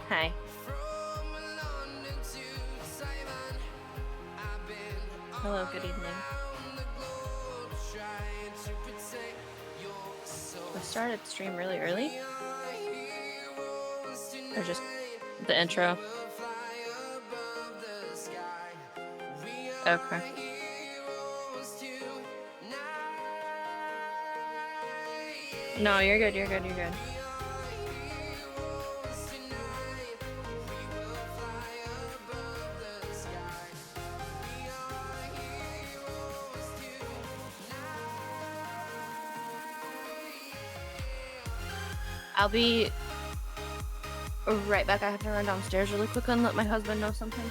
Hi. Hello, good evening. We started stream really early? Or just the intro? Okay. No, you're good, you're good, you're good. I'll be right back. I have to run downstairs really quick and let my husband know something.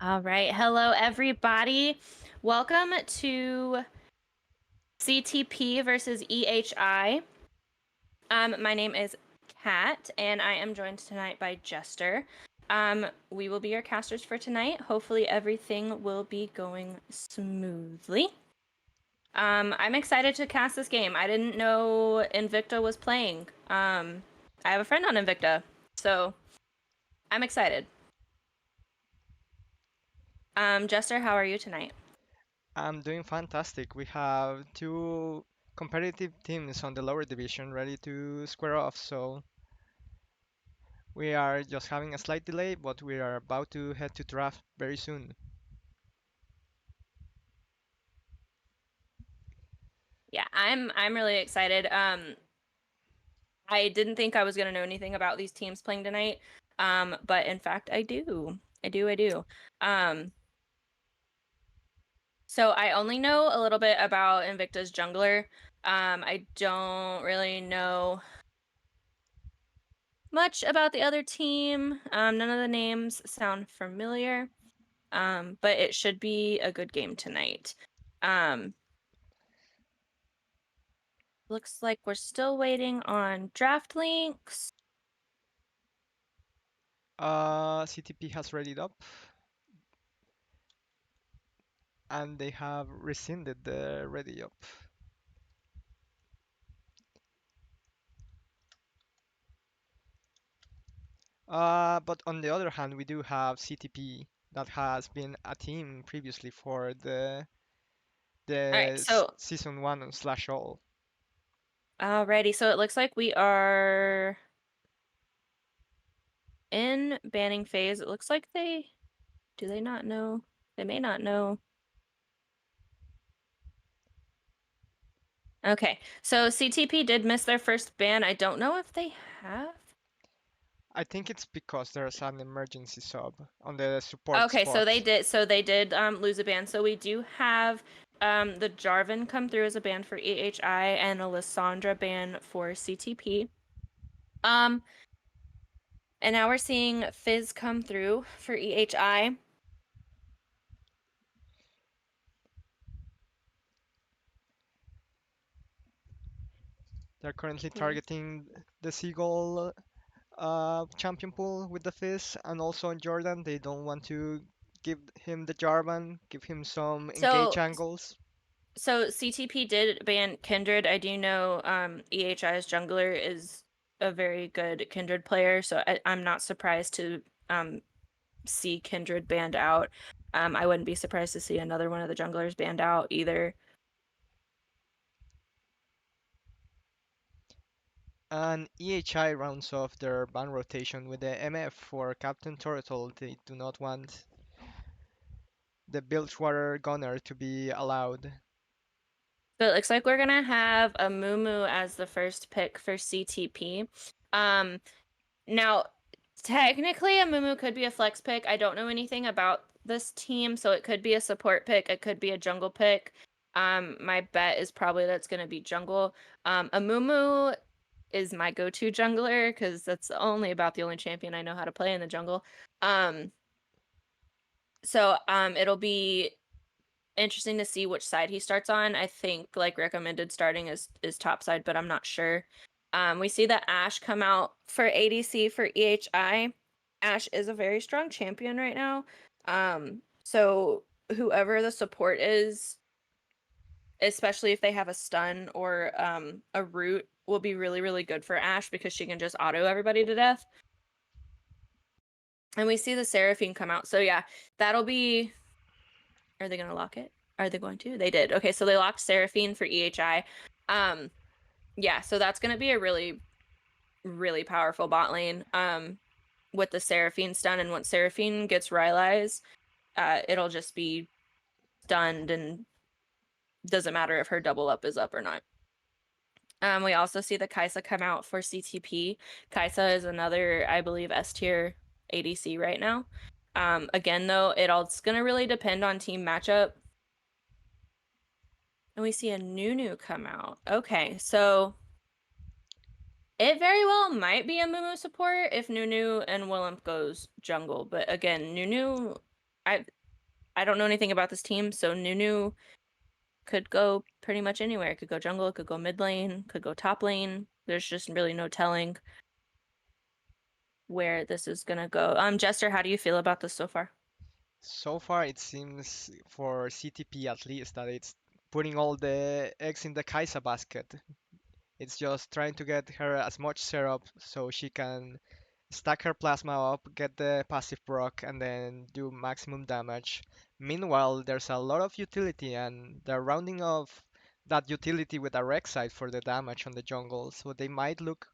All right. Hello, everybody. Welcome to CTP versus EHI. My name is Kat, and I am joined tonight by Jester. We will be your casters for tonight. Hopefully, everything will be going smoothly. I'm excited to cast this game. I didn't know Invicta was playing. I have a friend on Invicta, so I'm excited. Jester, how are you tonight? I'm doing fantastic. We have two competitive teams on the lower division ready to square off, so we are just having a slight delay, but we are about to head to draft very soon. Yeah, I'm really excited. I didn't think I was gonna know anything about these teams playing tonight. But in fact I do. I do. Um, so I only know a little bit about Invicta's jungler. I don't really know much about the other team. None of the names sound familiar. But it should be a good game tonight. Um, looks like we're still waiting on draft links. CTP has readied up, and they have rescinded the ready up. But on the other hand, we do have CTP that has been a team previously for All right, so season one on slash all. alrighty, so it looks like we are in banning phase. It looks like do they not know? They may not know. Okay, so CTP did miss their first ban. I don't know if they have. I think it's because there's an emergency sub on the support Okay, so spot. they did lose a ban. So we do have the Jarvan come through as a ban for EHI and a Lysandra ban for CTP. Um, and now we're seeing Fizz come through for EHI. They're currently Hmm. targeting the Seagull champion pool with the Fizz, and also on Jordan. They don't want to give him the Jarvan, give him some engage So angles. So CTP did ban Kindred. I do know EHI's jungler is a very good Kindred player, so I'm not surprised to um, see Kindred banned out. I wouldn't be surprised to see another one of the junglers banned out either. And EHI rounds off their ban rotation with the MF for Captain Turtle. They do not want the Bilgewater Gunner to be allowed. So it looks like we're gonna have a Mumu as the first pick for CTP. Um, Now, technically, a Mumu could be a flex pick. I don't know anything about this team, so it could be a support pick. It could be a jungle pick. My bet is probably that's going to be jungle. A Mumu is my go-to jungler because that's only about the only champion I know how to play in the jungle. Um, so it'll be interesting to see which side he starts on. I think like recommended starting is top side, but I'm not sure. We see that Ashe come out for ADC for EHI. Ashe is a very strong champion right now. So whoever the support is, especially if they have a stun or a root, will be really, really good for Ashe because she can just auto everybody to death. And we see the Seraphine come out. So yeah, that'll be. Are they gonna lock it? Are they going to? They did. Okay, so they locked Seraphine for EHI. Um, yeah, so that's gonna be a really, really powerful bot lane. With the Seraphine stun, and once Seraphine gets Rylai's, it'll just be stunned and doesn't matter if her double up is up or not. We also see the Kai'Sa come out for CTP. Kai'Sa is another, I believe, S tier ADC right now. Again, though, it's gonna really depend on team matchup. And we see a Nunu come out. Okay, so it very well might be a Mumu support if Nunu and Willump goes jungle. But again, Nunu, I don't know anything about this team, so Nunu could go pretty much anywhere. It could go jungle, it could go mid lane, could go top lane. There's just really no telling where this is gonna go. Jester, how do you feel about this so far? So far, it seems for CTP at least that it's putting all the eggs in the Kaisa basket. It's just trying to get her as much syrup so she can stack her plasma up, get the passive proc, and then do maximum damage. Meanwhile, there's a lot of utility, and they're rounding off that utility with a Rek'Sai for the damage on the jungle. So they might look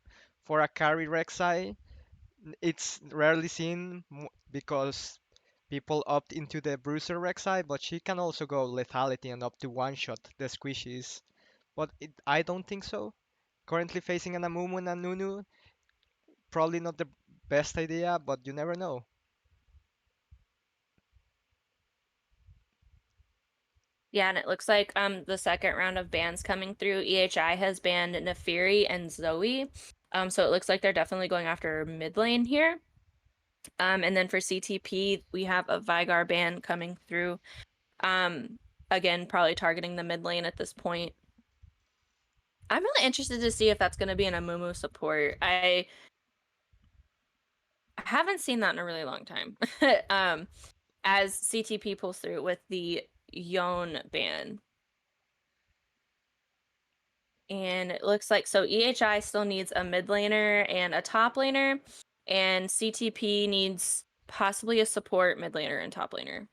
for a carry Rek'Sai. It's rarely seen because people opt into the Bruiser Rek'Sai, but she can also go lethality and up to one shot the squishies. But I don't think so. Currently facing an Amumu and a Nunu, probably not the best idea, but you never know. Yeah, and it looks like the second round of bans coming through, EHI has banned Nefiri and Zoe. So it looks like they're definitely going after mid lane here. And then for CTP, we have a Vigar ban coming through. Again, probably targeting the mid lane at this point. I'm really interested to see if that's going to be an Amumu support. I haven't seen that in a really long time. As CTP pulls through with the Yon ban. And it looks like so EHI still needs a mid laner and a top laner, and CTP needs possibly a support mid laner and top laner.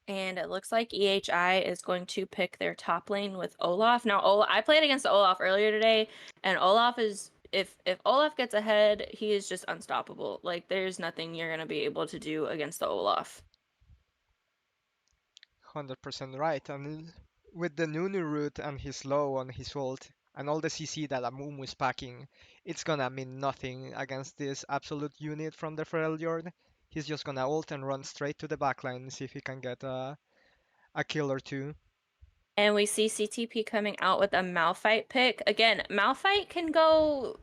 And it looks like EHI is going to pick their top lane with Olaf. Now, I played against Olaf earlier today, and Olaf is if Olaf gets ahead, he is just unstoppable. Like there's nothing you're gonna be able to do against the Olaf. 100% right. And with the Nunu root and his low on his ult and all the CC that Amumu is packing, it's gonna mean nothing against this absolute unit from the Freljord. He's just gonna ult and run straight to the backline and see if he can get a kill or two. And we see CTP coming out with a Malphite pick. Again, Malphite can go.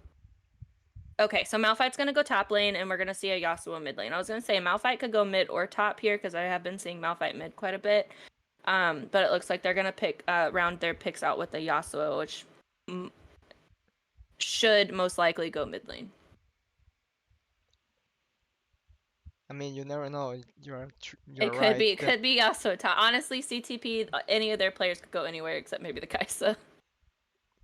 Okay, so Malphite's gonna go top lane, and we're gonna see a Yasuo mid lane. I was gonna say Malphite could go mid or top here because I have been seeing Malphite mid quite a bit. But it looks like they're gonna pick round their picks out with the Yasuo, which should most likely go mid lane. I mean, you never know. You're It could right. be, it could be Yasuo top. Honestly, CTP, any of their players could go anywhere except maybe the Kai'Sa.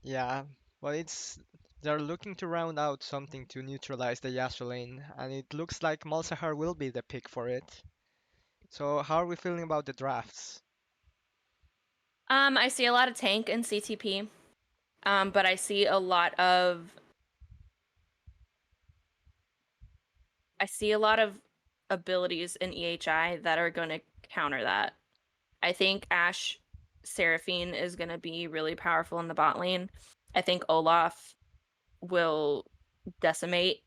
Yeah, but it's they're looking to round out something to neutralize the Yasuo lane, and it looks like Malzahar will be the pick for it. So how are we feeling about the drafts? I see a lot of tank in CTP. But I see a lot of abilities in EHI that are going to counter that. I think Ashe Seraphine is going to be really powerful in the bot lane. I think Olaf will decimate.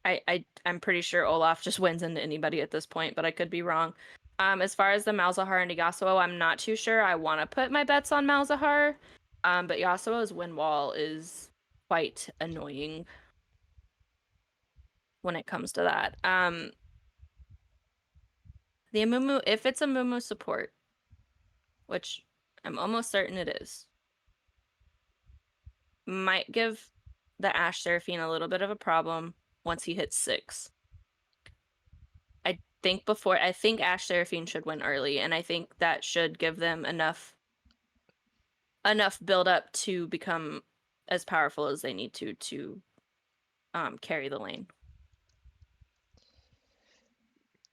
I'm pretty sure Olaf just wins into anybody at this point, but I could be wrong. As far as the Malzahar and Yasuo, I'm not too sure. I want to put my bets on Malzahar, but Yasuo's win wall is quite annoying when it comes to that. The Amumu, if it's a Mumu support, which I'm almost certain it is, might give the Ashe Seraphine a little bit of a problem once he hits 6. I think Ashe Seraphine should win early, and I think that should give them enough build up to become as powerful as they need to carry the lane.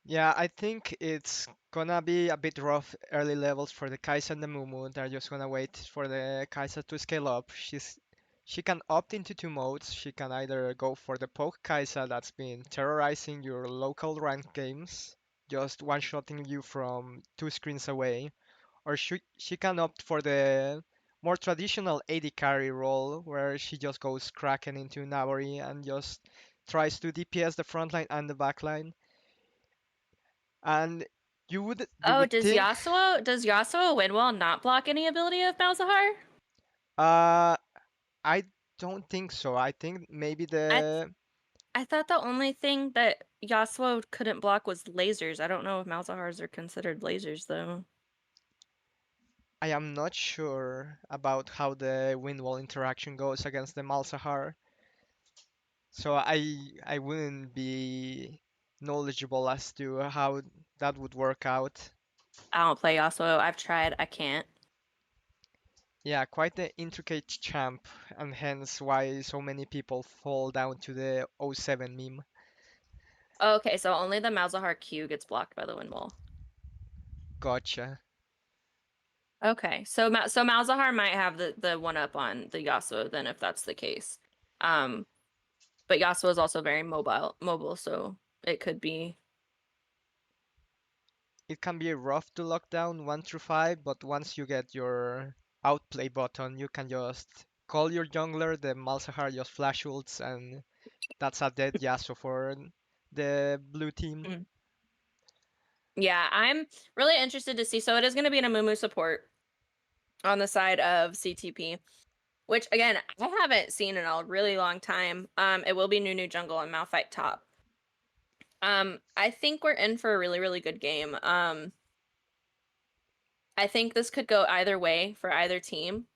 Yeah, I think it's gonna be a bit rough early levels for the Kai'Sa and the Mumu. They're just gonna wait for the Kai'Sa to scale up. She can opt into two modes. She can either go for the poke Kai'Sa that's been terrorizing your local ranked games, just one-shotting you from 2 screens away, or she can opt for the more traditional AD carry role where she just goes Kraken into Navari and just tries to DPS the front line and the back line. And you Oh, would think Does Yasuo win well not block any ability of Malzahar? uh I don't think so. I think maybe I the I thought the only thing that Yasuo couldn't block was lasers. I don't know if Malzahars are considered lasers though. I am not sure about how the wind wall interaction goes against the Malzahar, so I wouldn't be knowledgeable as to how that would work out. I don't play Yasuo. I've tried. I can't. Yeah, quite the intricate champ, and hence why so many people fall down to the '07 meme. Okay, so only the Malzahar Q gets blocked by the wind wall. Gotcha. Okay, so Malzahar might have the one up on the Yasuo then if that's the case. Um, but Yasuo is also very mobile, so it could be. It can be rough to lock down 1 through 5, but once you get your outplay button, you can just call your jungler, the Malzahar just flash ults, and that's a dead Yasuo for the blue team. Mm. Yeah, I'm really interested to see. So it is going to be an Amumu support on the side of CTP, which again I haven't seen in a really long time. It will be Nunu jungle and Malphite top. I think we're in for a really good game. I think this could go either way for either team.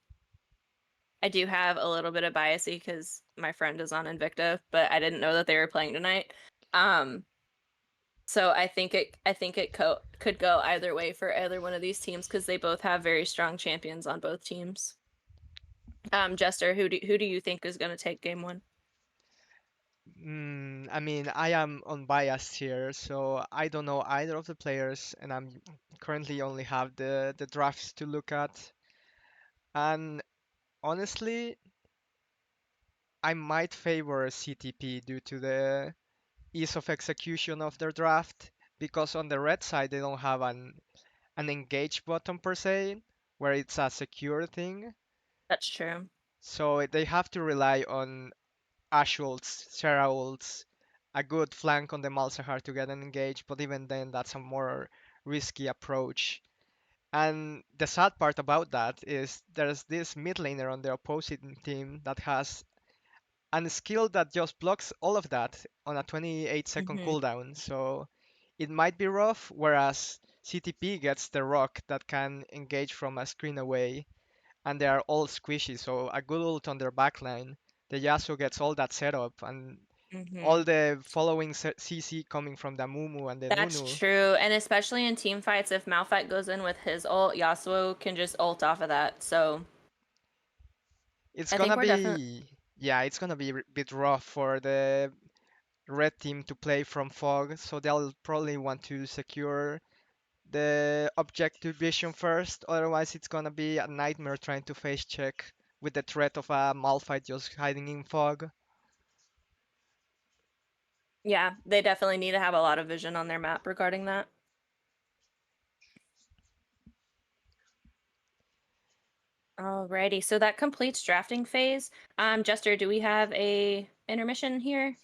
I do have a little bit of bias because my friend is on Invicta, but I didn't know that they were playing tonight. Um, so I think it could go either way for either one of these teams because they both have very strong champions on both teams. Jester, who do you think is going to take game one? I mean, I am unbiased here, so I don't know either of the players, and I'm currently only have the drafts to look at. And honestly, I might favor CTP due to the ease of execution of their draft, because on the red side they don't have an engage button per se, where it's a secure thing. That's true. So they have to rely on Ashe ults, Serra ults, a good flank on the Malzahar to get an engage, but even then that's a more risky approach. And the sad part about that is there's this mid laner on the opposing team that has a skill that just blocks all of that on a 28-second Hmm. cooldown. So it might be rough, whereas CTP gets the rock that can engage from a screen away, and they are all squishy. So a good ult on their backline, the Yasuo gets all that setup, and Hmm. all the following CC coming from the Mumu and the That's Nunu. true, and especially in team fights, if Malphite goes in with his ult, Yasuo can just ult off of that. So It's I think gonna we're definitely. be, yeah, it's gonna be a bit rough for the red team to play from fog, so they'll probably want to secure the objective vision first. Otherwise, it's gonna be a nightmare trying to face check with the threat of a Malphite just hiding in fog. Yeah, they definitely need to have a lot of vision on their map regarding that. Alrighty, so that completes drafting phase. Jester, do we have a intermission here for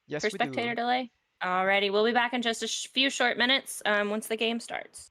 Yes, we spectator do. delay? Alrighty, we'll be back in just a few short minutes once the game starts.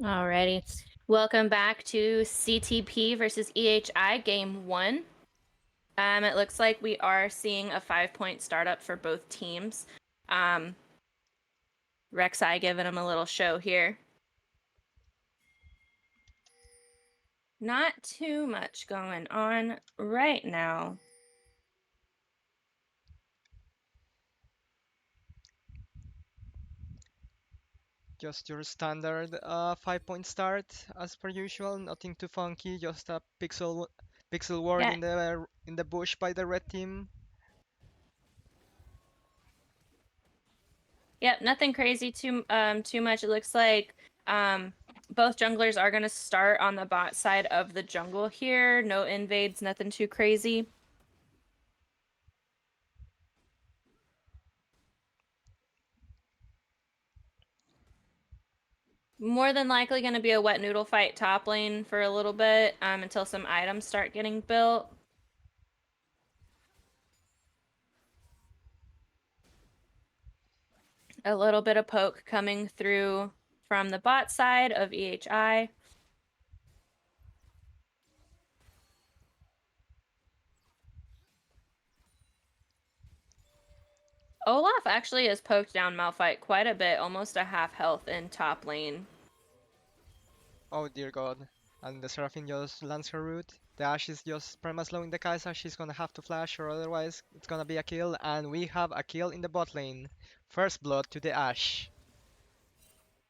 Alrighty. Welcome back to CTP versus EHI game 1. It looks like we are seeing a 5-point startup for both teams. Rek'Sai giving them a little show here. Not too much going on right now. Just your standard 5-point start as per usual, nothing too funky, just a pixel ward Yeah, in the bush by the red team. yep, nothing crazy too much. It looks like both junglers are gonna start on the bot side of the jungle here. No invades, nothing too crazy. More than likely going to be a wet noodle fight top lane for a little bit until some items start getting built. A little bit of poke coming through from the bot side of EHI. Olaf actually has poked down Malphite quite a bit, almost a half health in top lane. Oh dear god. And the Seraphine just lands her root. The Ashe is just perma-slowing the Kai'Sa. She's gonna have to flash or otherwise it's gonna be a kill. And we have a kill in the bot lane. First blood to the Ashe.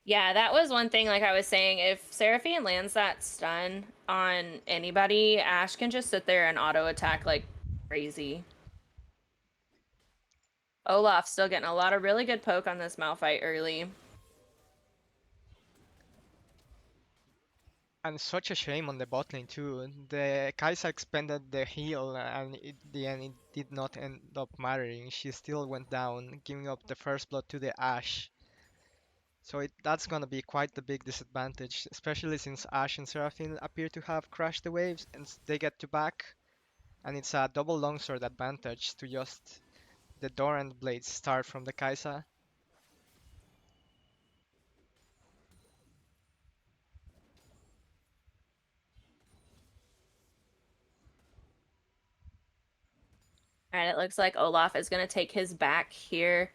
Yeah, that was one thing, like I was saying, if Seraphine lands that stun on anybody, Ashe can just sit there and auto attack like crazy. Olaf still getting a lot of really good poke on this Malphite early. And such a shame on the bot lane too. The Kai'Sa expended the heal and in the end it did not end up mattering. She still went down, giving up the first blood to the Ashe. So that's gonna be quite the big disadvantage, especially since Ashe and Seraphine appear to have crashed the waves and they get to back. And it's a double longsword advantage to just the Dorant blades start from the Kai'Sa. Alright, it looks like Olaf is going to take his back here.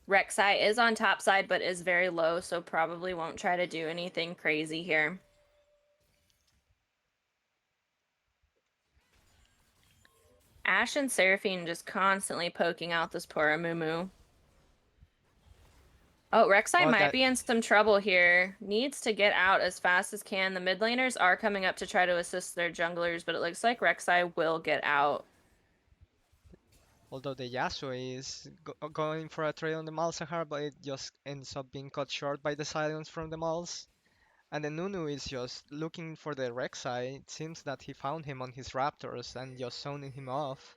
Rek'Sai is on top side, but is very low, so probably won't try to do anything crazy here. Ashe and Seraphine just constantly poking out this poor Amumu. Oh, Rek'Sai Oh, might that be in some trouble here. Needs to get out as fast as can. The mid laners are coming up to try to assist their junglers, but it looks like Rek'Sai will get out. although the Yasuo is going for a trade on the Malzahar, but it just ends up being cut short by the silence from the Mals. And the Nunu is just looking for the Rek'Sai. It seems that he found him on his Raptors and just zoning him off.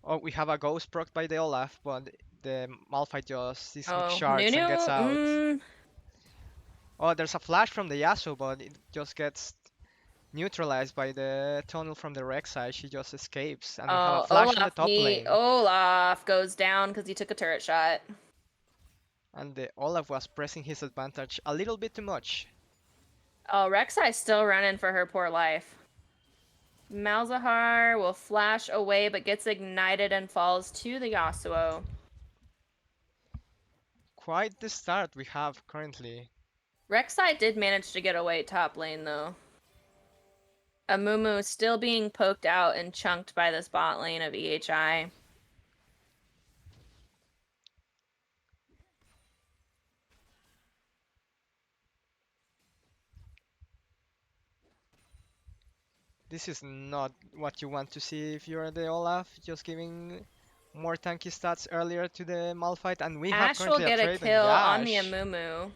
Oh, we have a ghost proc by the Olaf, but the Malphite just seismic Oh, shards and gets Nunu? out. Oh, there's a flash from the Yasuo, but it just gets neutralized by the tunnel from the Rek'Sai. She just escapes, and we have a Oh, flash on the top lane. Olaf goes down because he took a turret shot. And the Olaf was pressing his advantage a little bit too much. Oh, Rek'Sai's still running for her poor life. Malzahar will flash away but gets ignited and falls to the Yasuo. Quite the start we have currently. Rek'Sai did manage to get away top lane though. Amumu still being poked out and chunked by this bot lane of EHI. This is not what you want to see if you're the Olaf, just giving more tanky stats earlier to the Malphite, and we have Ashe will currently a get a trade on kill on the Yash. Amumu.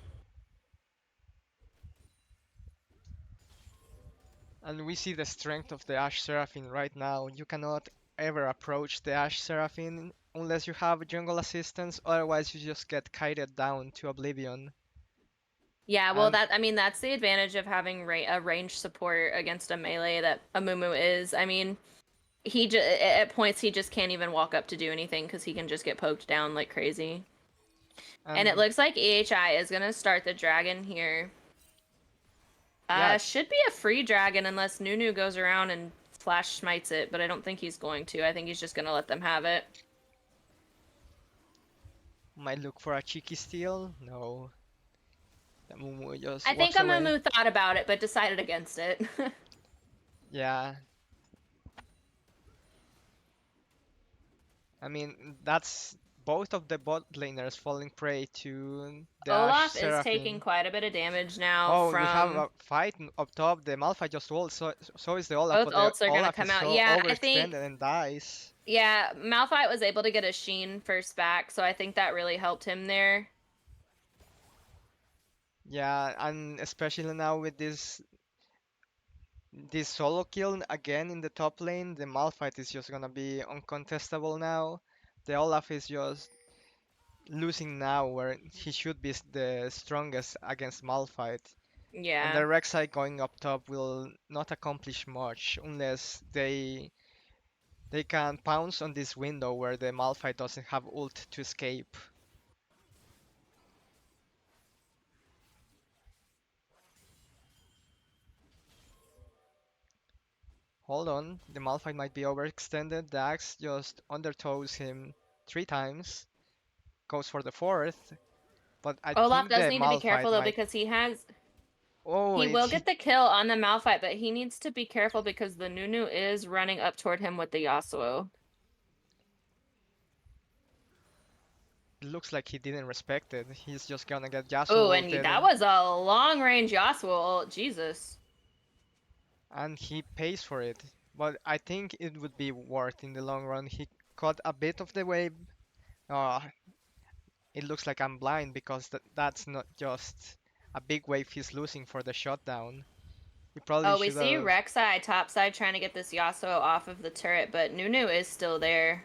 And we see the strength of the Ashe Seraphine right now. You cannot ever approach the Ashe Seraphine unless you have jungle assistance, otherwise you just get kited down to oblivion. Yeah, well, And that's the advantage of having a range support against a melee that Amumu is. I mean, at points he just can't even walk up to do anything because he can just get poked down like crazy. And it And looks like EHI is gonna start the dragon here. yeah, Should be a free dragon unless Nunu goes around and flash smites it, but I don't think he's going to. I think he's just gonna let them have it. might look for a cheeky steal. No, the Mumu just I think walks away. Amumu thought about it but decided against it. Yeah, I mean that's both of the bot laners falling prey to the Ashe Olaf is taking Seraphine. quite a bit of damage now Oh, we have from a fight up top. The Malphite just ult, so is the Olaf, both but the ults are gonna Olaf is come out. so Yeah, I think overextended and dies. yeah, Malphite was able to get a Sheen first back, so I think that really helped him there. Yeah, and especially now with this solo kill again in the top lane, the Malphite is just gonna be uncontestable now. The Olaf is just losing now where he should be the strongest against Malphite. And the Yeah. Rek'Sai going up top will not accomplish much unless they can pounce on this window where the Malphite doesn't have ult to escape. Hold on, the Malphite might be overextended. The axe just undertows him 3 times, goes for the fourth, but I Olaf think does the need to be Malphite careful though might. because Oh, he will he get the kill on the Malphite, but he needs to be careful because the Nunu is running up toward him with the Yasuo. looks like he didn't respect it. He's just gonna get Yasuo Oh, and that ulted, was a long range Yasuo ult. Jesus. and he pays for it. But I think it would be worth in the long run. He caught a bit of the wave. Uh, it looks like I'm blind because that's not just a big wave he's losing for the shutdown. He probably Oh, we should see have Rek'Sai topside trying to get this Yasuo off of the turret, but Nunu is still there.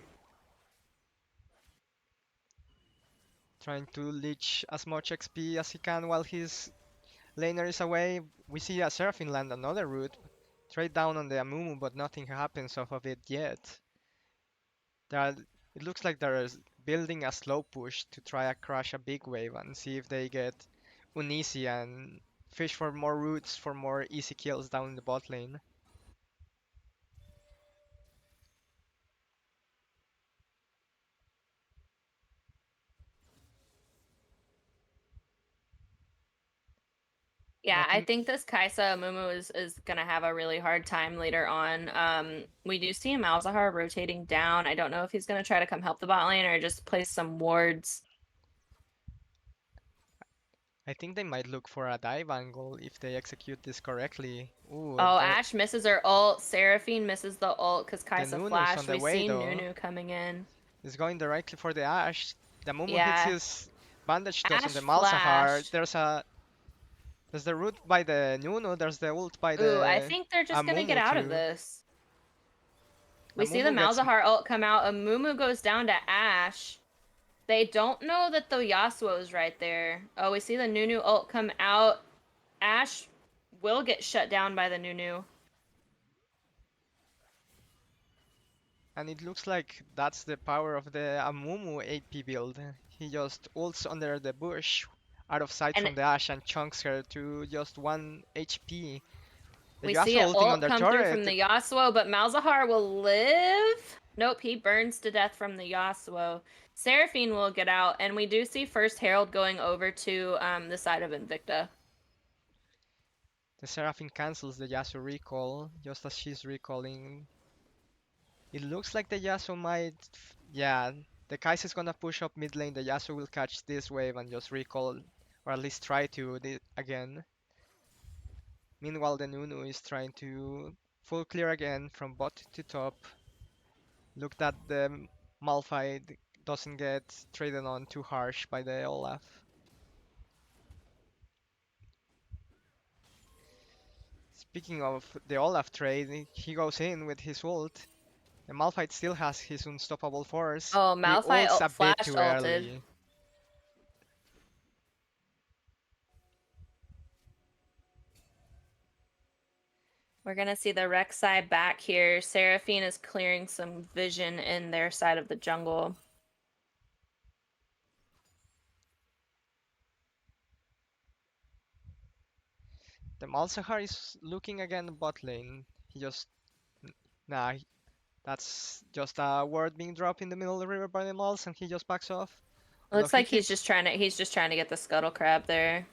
trying to leech as much XP as he can while his laner is away. We see a Seraphine land another route, trade down on the Amumu, but nothing happens off of it yet. There are, it looks like they're building a slow push to try to crush a big wave and see if they get uneasy and fish for more routes for more easy kills down in the bot lane. Yeah, I Nothing. think this Kaisa Mumu is gonna have a really hard time later on. We do see Malzahar rotating down. I don't know if he's gonna try to come help the bot lane or just place some wards. I think they might look for a dive angle if they execute this correctly. Ooh, Oh, Ashe misses her ult. Seraphine misses the ult because the Kaisa Nunu is on flashed. the We way see though. Nunu coming in. He's going directly for the Ashe. The Mumu hits Yeah, his bandage dust on the Ashe Malzahar. flashed. There's the root by the Nunu, there's the ult by Ooh, I the think they're just gonna get Amumu out of too. this. We see the Amumu gets Malzahar ult come out. A Mumu goes down to Ashe. They don't know that the Yasuo is right there. Oh, we see the Nunu ult come out. Ashe will get shut down by the Nunu. and it looks like that's the power of the Amumu AP build. He just ults under the bush, out of sight And from the Ashe and chunks her to just 1 HP. The we see Yasuo an ulting on ult their come through from turret. the Yasuo, but Malzahar will live. Nope, he burns to death from the Yasuo. Seraphine will get out, and we do see first Herald going over to the side of Invicta. The Seraphine cancels the Yasuo recall just as she's recalling. It looks like the Yasuo might. Yeah, the Kai'Sa is gonna push up mid lane. The Yasuo will catch this wave and just recall, or at least try to again. Meanwhile, the Nunu is trying to full clear again from bot to top. Look that the Malphite doesn't get traded on too harsh by the Olaf. Speaking of the Olaf trade, he goes in with his ult. The Malphite still has his unstoppable force. Oh, He ults a bit flash too ulted. early. We're gonna see the Rek'Sai back here. Seraphine is clearing some vision in their side of the jungle. The Malzahar is looking again bot lane. He just nah. That's just a word being dropped in the middle of the river by the Mals, and he just backs off. Although Looks he like he's keeps just trying to get the scuttle crab there.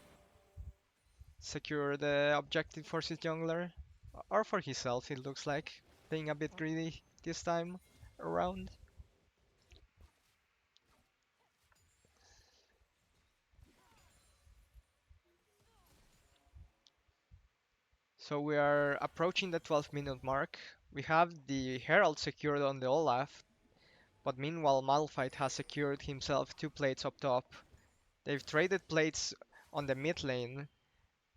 secure the objective for his jungler, or for himself. It looks like being a bit greedy this time around. So we are approaching the 12-minute mark. We have the Herald secured on the Olaf, but meanwhile Malphite has secured himself 2 plates up top. They've traded plates on the mid lane,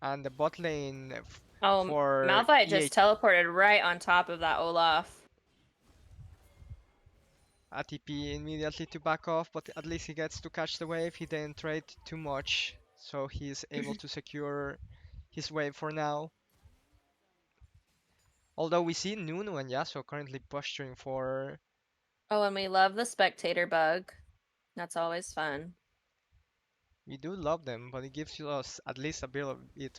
and the bot lane Oh, for Malphite just EH teleported right on top of that Olaf. ATP immediately to back off, but at least he gets to catch the wave. He didn't trade too much, so he's able to secure his wave for now. Although we see Nunu and Yasuo currently posturing for. Oh, and we love the spectator bug. That's always fun. We do love them, but it gives us at least a bit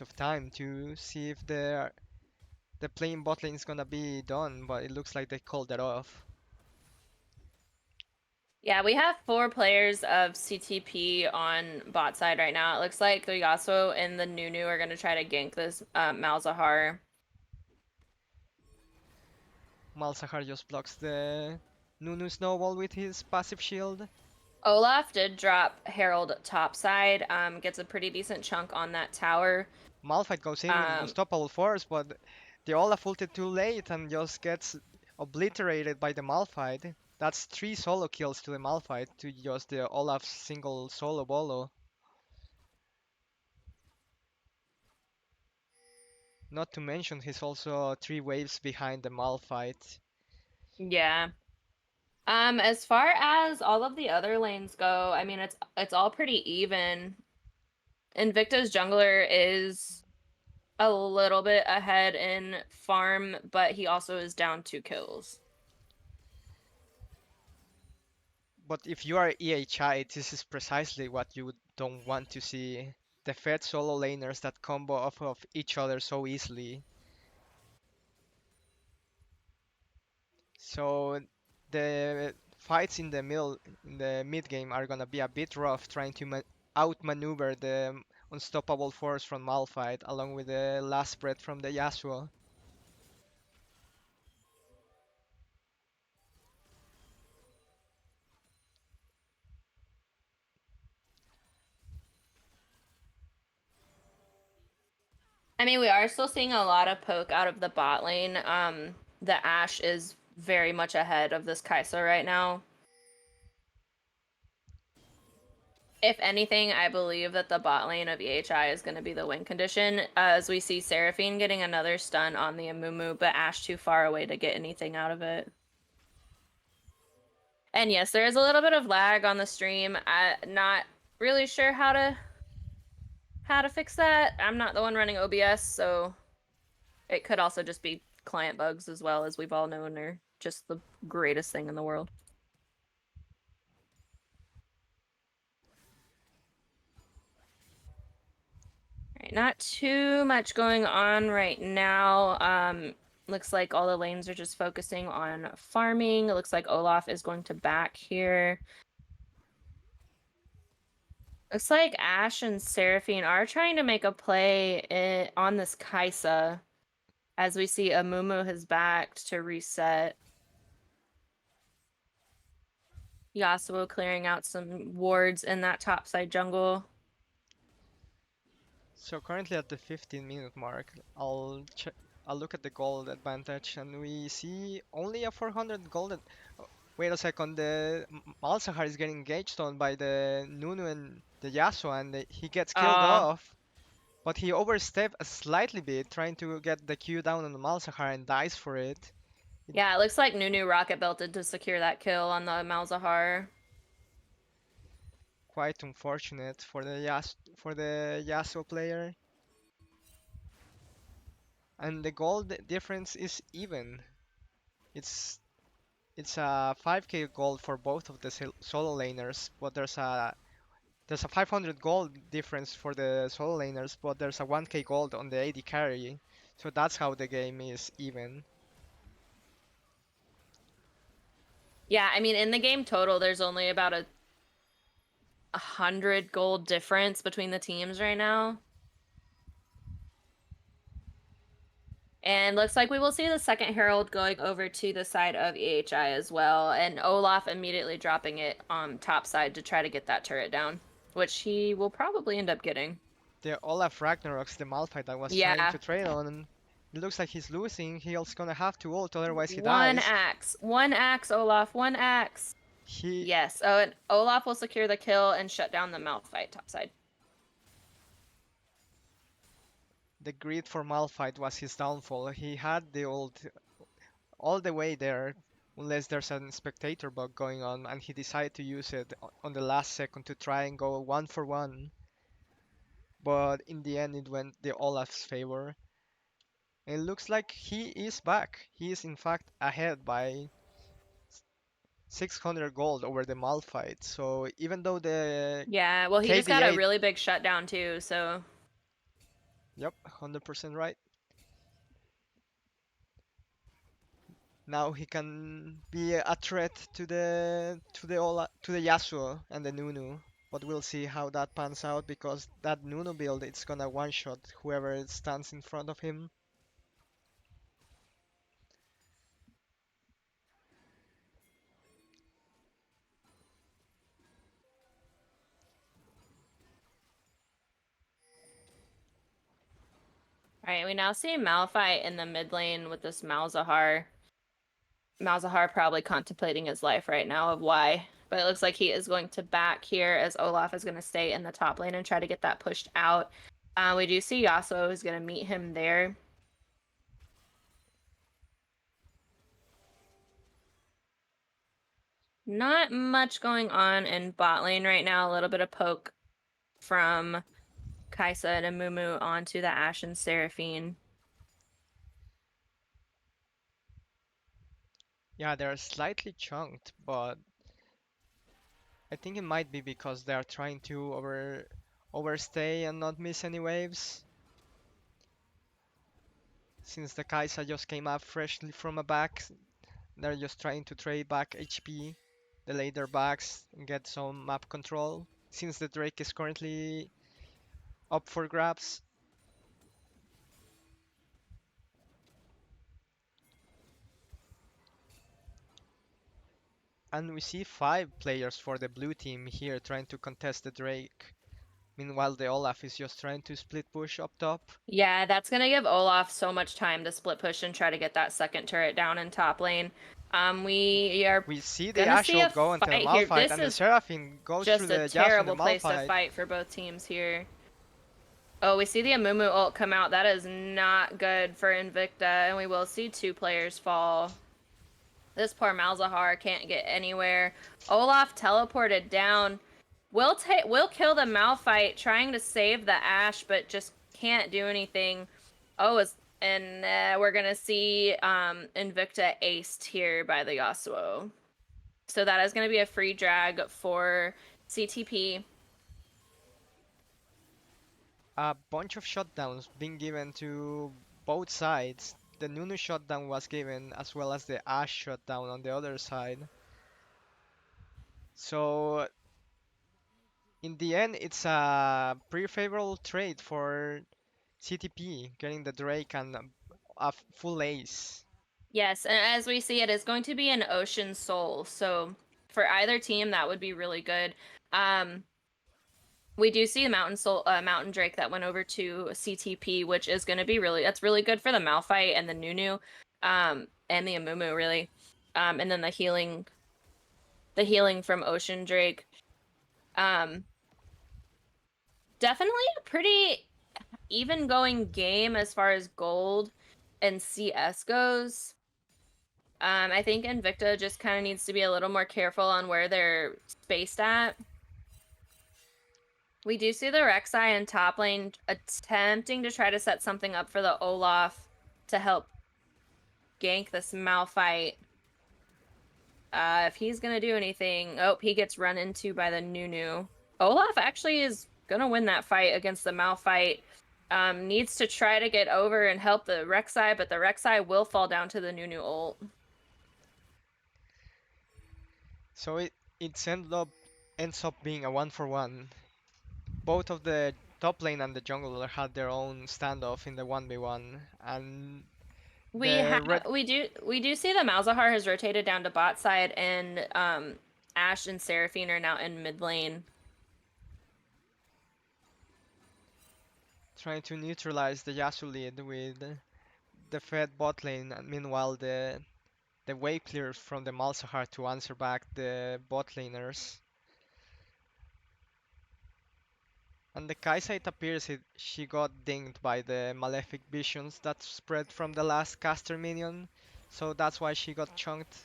of time to see if the playing bot lane is gonna be done, but it looks like they called that off. Yeah, we have 4 players of CTP on bot side right now. It looks like the Yasuo and the Nunu are gonna try to gank this Malzahar. Malzahar just blocks the Nunu snowball with his passive shield. Olaf did drop Herald topside, gets a pretty decent chunk on that tower. Malphite goes in with Um, unstoppable force, but the Olaf ulted too late and just gets obliterated by the Malphite. That's 3 solo kills to the Malphite to just the Olaf's single solo bolo. Not to mention he's also 3 waves behind the Malphite. yeah. As far as all of the other lanes go, I mean it's all pretty even. Invicta's jungler is a little bit ahead in farm, but he also is down 2 kills. But if you are EHI, this is precisely what you don't want to see. The fed solo laners that combo off of each other so easily. So the fights in the middle, in the mid game, are gonna be a bit rough, trying to outmaneuver the unstoppable force from Malphite, along with the last breath from the Yasuo. I mean, we are still seeing a lot of poke out of the bot lane. The Ashe is very much ahead of this Kai'Sa right now. If anything, I believe that the bot lane of EHI is going to be the win condition, as we see Seraphine getting another stun on the Amumu, but Ashe too far away to get anything out of it. And yes, there is a little bit of lag on the stream. I'm not really sure how to fix that. I'm not the one running OBS, so it could also just be client bugs as well, as we've all known are just the greatest thing in the world. Right, not too much going on right now. Looks like all the lanes are just focusing on farming. It looks like Olaf is going to back here. Looks like Ashe and Seraphine are trying to make a play on this Kai'Sa, as we see Amumu has backed to reset. Yasuo clearing out some wards in that topside jungle. So currently at the 15-minute mark, I'll look at the gold advantage, and we see only a 400 gold. Oh, wait a second, the Malzahar is getting engaged on by the Nunu and the Yasuo, and he gets killed Uh, off. But he overstepped a slightly bit, trying to get the Q down on the Malzahar and dies for it. yeah, it looks like Nunu rocket belted to secure that kill on the Malzahar. Quite unfortunate for the Yasuo player. And the gold difference is even. It's it's a 5k gold for both of the solo laners, but there's a 500 gold difference for the solo laners, but there's a 1k gold on the AD carry. So that's how the game is even. Yeah, I mean, in the game total, there's only about a 100 gold difference between the teams right now. And looks like we will see the second Herald going over to the side of EHI as well, and Olaf immediately dropping it on top side to try to get that turret down, which he will probably end up getting. The Olaf Ragnarok's the Malphite that was trying Yeah, to trade on. It looks like he's losing. He's gonna have to ult, otherwise he one dies. axe. One axe, Olaf, one axe. He, Yes, oh, and Olaf will secure the kill and shut down the Malphite topside. the greed for Malphite was his downfall. He had the ult all the way there, unless there's a spectator bug going on, and he decided to use it on the last second to try and go 1 for 1. But in the end, it went the Olaf's favor. And it looks like he is back. He is in fact ahead by 600 gold over the Malphite. So even though the Yeah, well, he just got a KDA, really big shutdown too, so yep, 100% right. Now he can be a threat to the Yasuo and the Nunu. But we'll see how that pans out because that Nunu build it's gonna one shot whoever stands in front of him. all right, we now see Malphite in the mid lane with this Malzahar. Malzahar probably contemplating his life right now of why. But it looks like he is going to back here as Olaf is going to stay in the top lane and try to get that pushed out. We do see Yasuo is going to meet him there. Not much going on in bot lane right now. A little bit of poke from Kaisa and Amumu onto the Ashen Seraphine. Yeah, they're slightly chunked, but I think it might be because they are trying to overstay and not miss any waves. Since the Kaisa just came up freshly from a back, they're just trying to trade back HP, delay their backs, and get some map control. Since the Drake is currently up for grabs, and we see 5 players for the blue team here trying to contest the Drake. Meanwhile, the Olaf is just trying to split push up top. Yeah, that's going to give Olaf so much time to split push and try to get that second turret down in top lane. We are We see the gonna see a Ashold go into the fight here. Malphite, This and the is Seraphine goes through just a the Yasuo and the terrible place to Malphite. fight for both teams here. Oh, we see the Amumu ult come out. That is not good for Invicta, and we will see 2 players fall. This poor Malzahar can't get anywhere. Olaf teleported down. We'll kill the Malphite trying to save the Ashe, but just can't do anything. Oh, and we're gonna see Invicta aced here by the Yasuo. So that is gonna be a free drag for CTP. A bunch of shutdowns being given to both sides. The Nunu shutdown was given as well as the Ashe shutdown on the other side. So in the end, it's a pretty favorable trade for CTP, getting the Drake and a full ace. Yes, and as we see, it is going to be an Ocean Soul. So for either team, that would be really good. Um, we do see the Mountain Soul, Mountain Drake that went over to CTP, which is going to be that's really good for the Malphite and the Nunu, and the Amumu really, and then the healing from Ocean Drake. Um, Definitely a pretty even going game as far as gold and CS goes. I think Invicta just kind of needs to be a little more careful on where they're spaced at. We do see the Rek'Sai in top lane attempting to try to set something up for the Olaf. to help gank this Malphite. If he's gonna do anything, oh, he gets run into by the Nunu. Olaf actually is gonna win that fight against the Malphite. Needs to try to get over and help the Rek'Sai, but the Rek'Sai will fall down to the Nunu ult. So it's ends up being a 1-for-1. Both of the top lane and the jungler had their own standoff in the 1v1, and the red We do see the Malzahar has rotated down to bot side, and Ashe and Seraphine are now in mid lane. trying to neutralize the Yasuo lead with the Fed bot lane, and meanwhile the wave clears from the Malzahar to answer back the bot laners. And the Kai'Sa, it appears she got dinged by the malefic visions that spread from the last caster minion, so that's why she got chunked.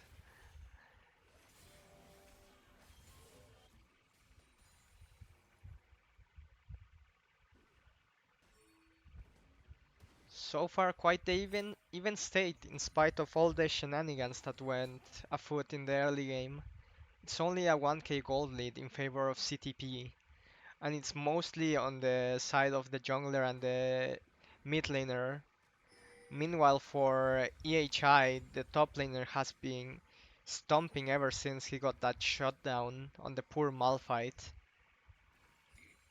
So far, quite the even state in spite of all the shenanigans that went afoot in the early game. It's only a 1k gold lead in favor of CTP, and it's mostly on the side of the jungler and the mid laner. Meanwhile, for EHI, the top laner has been stomping ever since he got that shutdown on the poor Malphite.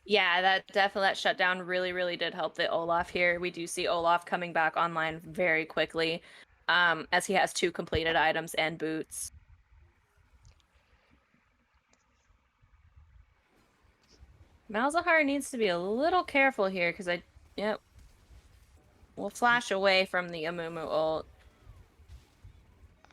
Yeah, that shutdown really did help the Olaf here. We do see Olaf coming back online very quickly, as he has 2 completed items and boots. Malzahar needs to be a little careful here because yep, we'll flash away from the Amumu ult.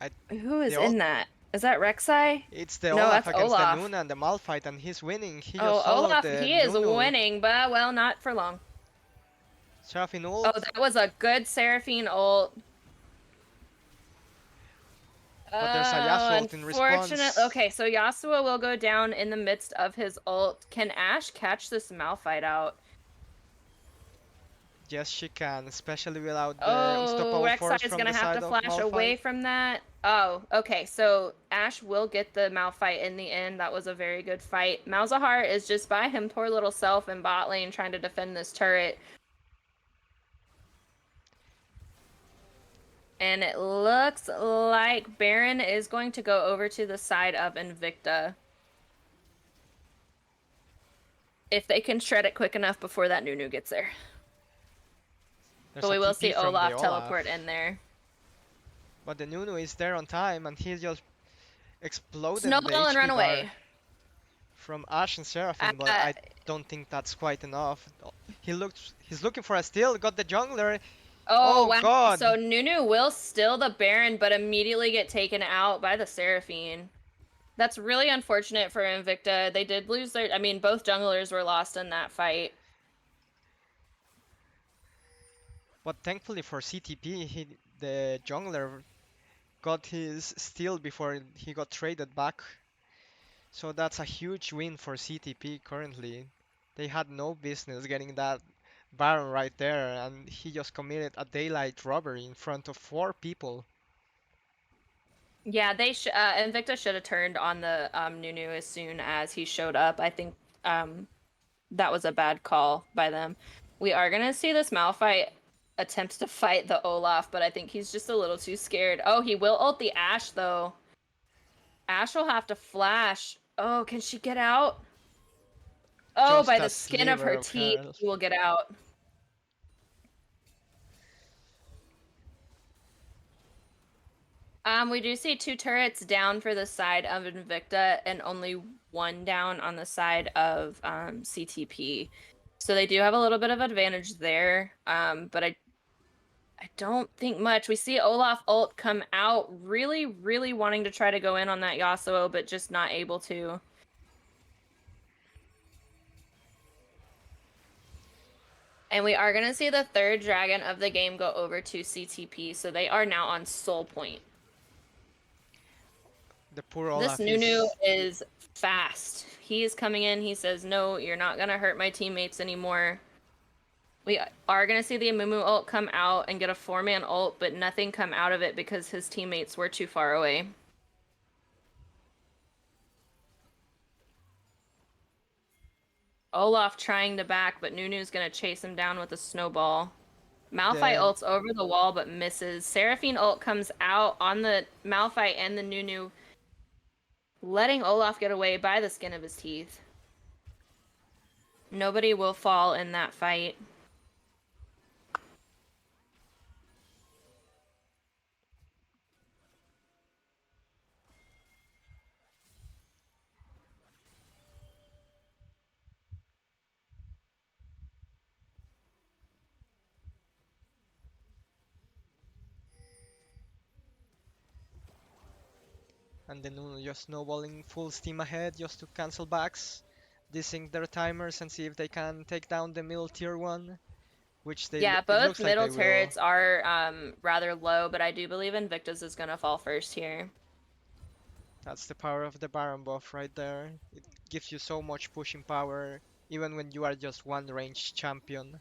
I, Who is the ol in that? Is that Rek'Sai? it's the No, Olaf that's against the Olaf. Nuna and the Malphite, and he's winning. He just Oh, soloed Olaf, the he is Nunu. winning, but well, not for long. Seraphine Oh, ult, that was a good Seraphine ult. but there's a Oh, Yasuo ult in unfortunate. response. Okay, so Yasuo will go down in the midst of his ult. Can Ashe catch this Malphite out? Yes, she can, especially without the Oh, unstoppable force Rek'Sai is from gonna the have to side of flash Malphite. away from that. Oh, okay. So Ashe will get the Malphite in the end. That was a very good fight. Malzahar is just by him poor little self in bot lane trying to defend this turret. And it looks like Baron is going to go over to the side of Invicta. If they can shred it quick enough before that Nunu gets there. There's But a we will TP see from the Olaf teleport Olaf. in there. But the Nunu is there on time, and he just exploded the Snowball and run HP bar away. from Ashe and Seraphine, but Uh, I don't think that's quite enough. He's looking for a steal, got the jungler. oh, Oh wow. So god! Nunu will steal the Baron, but immediately get taken out by the Seraphine. That's really unfortunate for Invicta. They did lose their... I mean, both junglers were lost in that fight. But thankfully for CTP, the jungler got his steal before he got traded back. So that's a huge win for CTP currently. They had no business getting that Baron right there, and he just committed a daylight robbery in front of 4 people. Yeah, Invicta should have turned on the Nunu as soon as he showed up. I think um that was a bad call by them. We are gonna see this Malphite attempt to fight the Olaf, but I think he's just a little too scared. Oh, he will ult the Ashe though. Ashe will have to flash. Oh, can she get out? Oh, by Just the a skin of sliver her of teeth, hell. she will get out. We do see 2 turrets down for the side of Invicta and only 1 down on the side of CTP. So they do have a little bit of advantage there. But I don't think much. We see Olaf ult come out really wanting to try to go in on that Yasuo, but just not able to. And we are going to see the 3rd dragon of the game go over to CTP, so they are now on soul point. The poor This Olaf Nunu is is fast. He is coming in. He says, no, you're not going to hurt my teammates anymore. We are going to see the Amumu ult come out and get a 4-man ult, but nothing come out of it because his teammates were too far away. Olaf trying to back, but Nunu's going to chase him down with a snowball. Malphite The ults over the wall but misses. Seraphine ult comes out on the Malphite and the Nunu, letting Olaf get away by the skin of his teeth. Nobody will fall in that fight. and the Nuno just snowballing full steam ahead just to cancel backs, desync their timers and see if they can take down the middle tier one, which Yeah, it both looks like middle they will. turrets are rather low, but I do believe Invictus is going to fall first here. That's the power of the Baron buff right there. It gives you so much pushing power, even when you are just one ranged champion.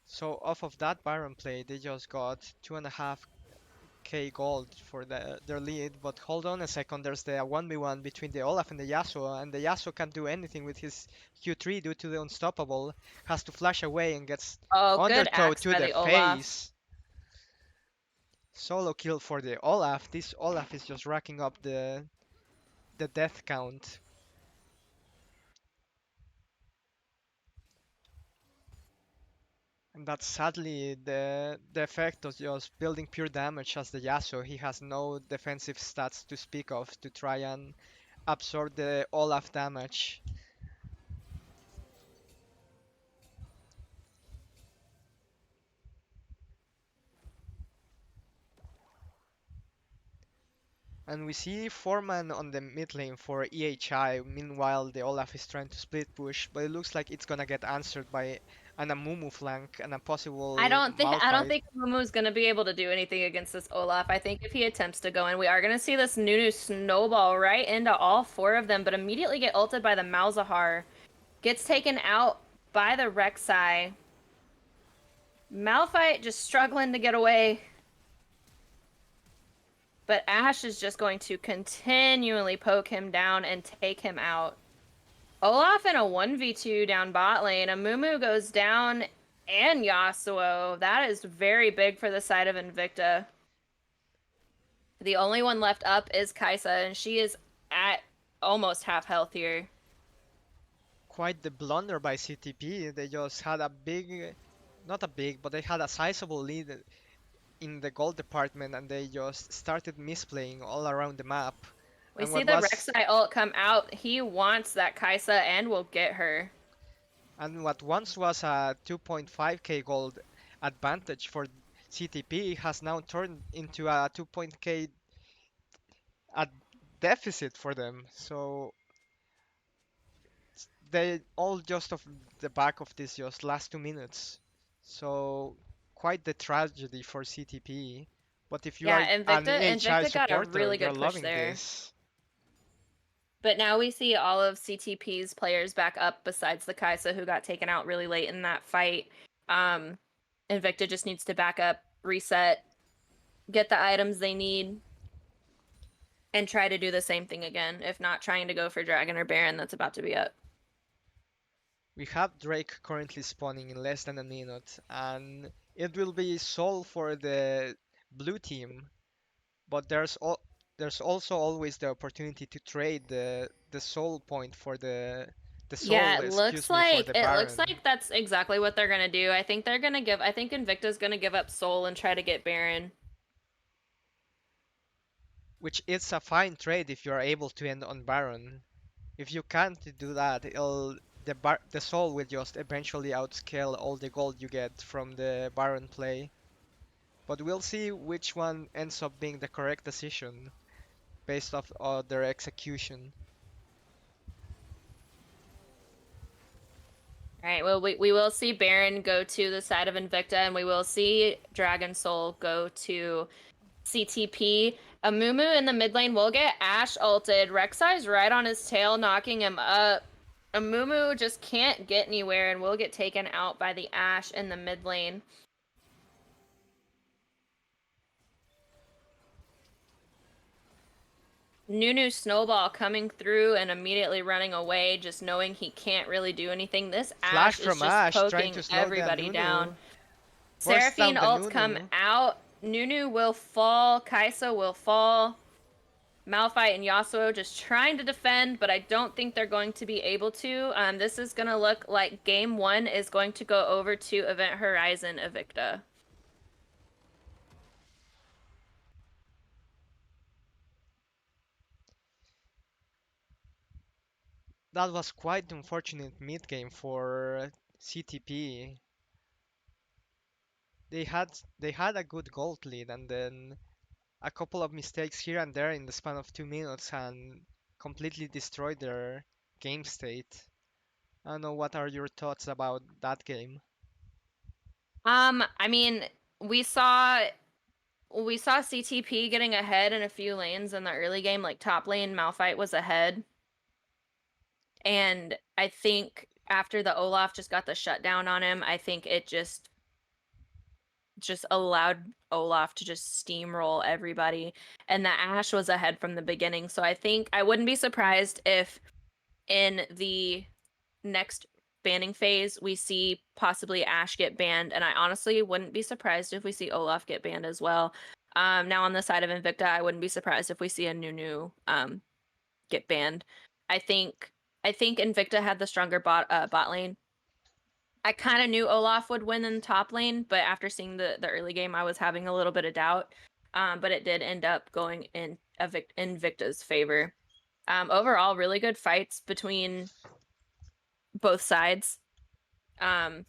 So off of that Baron play, they just got 2.5k gold for their lead, but hold on a second, there's the 1v1 between the Olaf and the Yasuo, and the Yasuo can't do anything with his Q3 due to the unstoppable, has to flash away and gets Oh, good undertow axe to by the the Olaf. face. Solo kill for the Olaf. This Olaf is just racking up the death count. And that's sadly the effect of just building pure damage as the Yasuo. He has no defensive stats to speak of to try and absorb the Olaf damage. And we see Foreman on the mid lane for EHI. Meanwhile, the Olaf is trying to split push, but it looks like it's gonna get answered by an Amumu flank and a possible I don't Malphite. think Mumu's gonna be able to do anything against this Olaf. I think if he attempts to go in, we are gonna see this Nunu snowball right into all four of them, but immediately get ulted by the Malzahar. Gets taken out by the Rek'Sai. Malphite just struggling to get away. But Ash is just going to continually poke him down and take him out. Olaf in a 1v2 down bot lane. Amumu goes down and Yasuo. That is very big for the side of Invicta. The only one left up is Kaisa, and she is at almost half health here. Quite the blunder by CTP. They just had a big, not a big, but they had a sizable lead in the gold department and they just started misplaying all around the map. We And see what the was Rek'Sai ult come out. He wants that Kaisa and will get her. and what once was a 2.5k gold advantage for CTP has now turned into a 2.k a deficit for them. So they all just off the back of this just last 2 minutes. So quite the tragedy for CTP. But if you are Yeah, an EHI Invicta got a supporter, really you're good push loving there. this. But now we see all of CTP's players back up besides the Kaisa who got taken out really late in that fight. Um, Invicta just needs to back up, reset, get the items they need, and try to do the same thing again. If not, trying to go for Dragon or Baron that's about to be up. We have Drake currently spawning in less than a minute, and it will be Soul for the blue team, but there's also always the opportunity to trade the Soul point for the Yeah, Soul, excuse me, for the it looks Baron, like that's exactly what they're gonna do. I think Invicta's gonna give up Soul and try to get Baron. which is a fine trade if you are able to end on Baron. If you can't do that, the Soul will just eventually outscale all the gold you get from the Baron play. But we'll see which one ends up being the correct decision based off their execution. All right, well, we will see Baron go to the side of Invicta, and we will see Dragon Soul go to CTP. A Mumu in the mid lane will get Ashe ulted. Rek'Sai's right on his tail, knocking him up. A Mumu just can't get anywhere and will get taken out by the Ashe in the mid lane. Nunu Snowball coming through and immediately running away, just knowing he can't really do anything. This Flash Ashe is from just Ash trying poking to slow down everybody down. Nunu. Burst Seraphine down the ults come Nunu. out. Nunu will fall. Kaisa will fall. Malphite and Yasuo just trying to defend, but I don't think they're going to be able to. This is going to look like game 1 is going to go over to Event Horizon Invicta. That was quite unfortunate mid game for CTP. They had a good gold lead and then a couple of mistakes here and there in the span of 2 minutes and completely destroyed their game state. I don't know, what are your thoughts about that game? I mean, we saw CTP getting ahead in a few lanes in the early game, like top lane Malphite was ahead. And I think after the Olaf just got the shutdown on him, I think it just allowed Olaf to just steamroll everybody. And the Ashe was ahead from the beginning. So I think I wouldn't be surprised if in the next banning phase we see possibly Ashe get banned. And I honestly wouldn't be surprised if we see Olaf get banned as well. Now on the side of Invicta, I wouldn't be surprised if we see a Nunu get banned. I think Invicta had the stronger bot lane. I kind of knew Olaf would win in the top lane, but after seeing the early game, I was having a little bit of doubt. But it did end up going in Invicta's favor. Overall, really good fights between both sides. Um,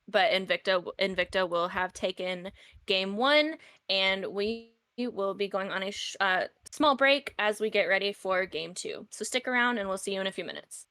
but Invicta will have taken game 1, and we will be going on a small break as we get ready for game 2. So stick around, and we'll see you in a few minutes.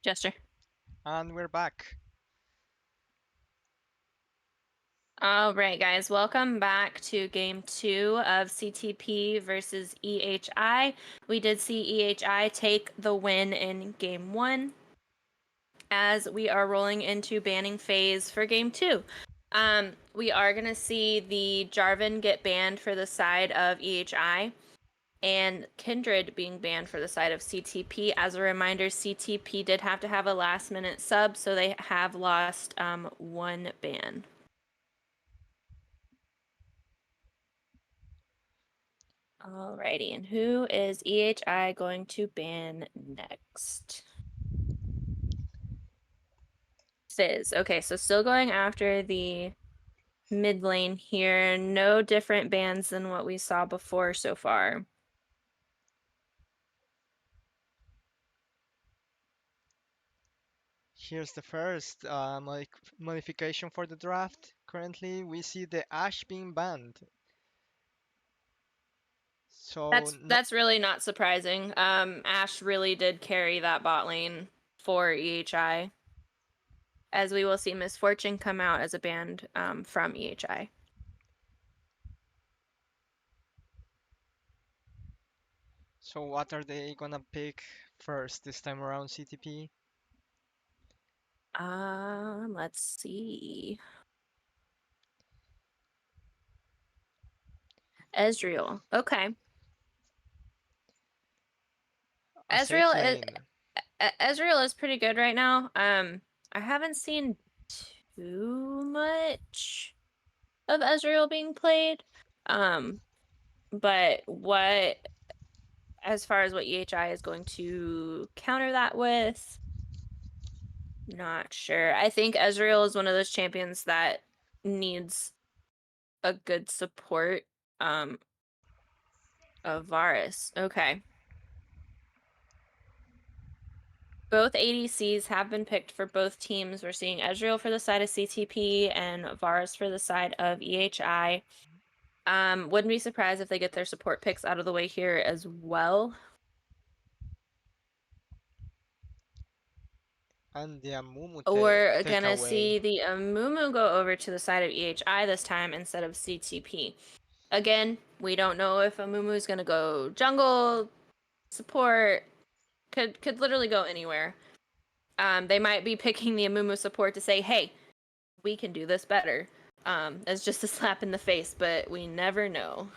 Jester. And we're back. All right, guys, welcome back to game 2 of CTP versus EHI. We did see EHI take the win in game 1 as we are rolling into banning phase for game 2. We are going to see the Jarvan get banned for the side of EHI and Kindred being banned for the side of CTP. As a reminder, CTP did have to have a last minute sub, so they have lost 1 ban. Alrighty, and who is EHI going to ban next? Fizz. Okay, so still going after the mid lane here. No different bans than what we saw before so far. Here's the first modification for the draft. Currently, we see the Ashe being banned. So That's really not surprising. Ashe really did carry that bot lane for EHI, as we will see Misfortune come out as a band from EHI. so what are they gonna pick first this time around, CTP? Let's see. Ezreal. Okay. A safe Ezreal is lane. Ezreal is pretty good right now. I haven't seen too much of Ezreal being played. But as far as what EHI is going to counter that with, not sure. I think Ezreal is one of those champions that needs a good support of Varus. Okay. Both ADCs have been picked for both teams. We're seeing Ezreal for the side of CTP and Varus for the side of EHI. Wouldn't be surprised if they get their support picks out of the way here as well. And the Amumu We're gonna takeaway. see the Amumu go over to the side of EHI this time instead of CTP. Again, we don't know if Amumu is gonna go jungle, support, could literally go anywhere. They might be picking the Amumu support to say, hey, we can do this better. As just a slap in the face, but we never know.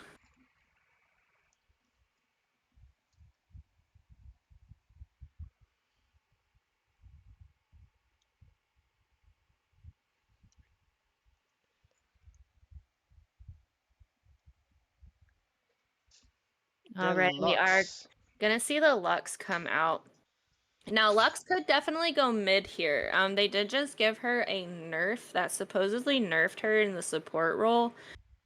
The All right, we are Lux. gonna see the Lux come out. Now, Lux could definitely go mid here. They did just give her a nerf that supposedly nerfed her in the support role.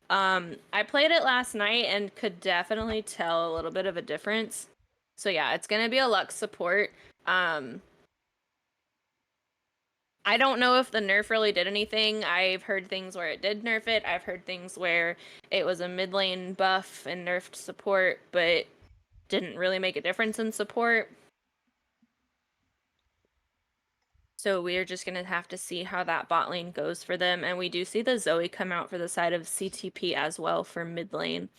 I played it last night and could definitely tell a little bit of a difference. So yeah, it's gonna be a Lux support. Um, I don't know if the nerf really did anything. I've heard things where it did nerf it. I've heard things where it was a mid lane buff and nerfed support, but didn't really make a difference in support. So we're just gonna have to see how that bot lane goes for them. And we do see the Zoe come out for the side of CTP as well for mid lane.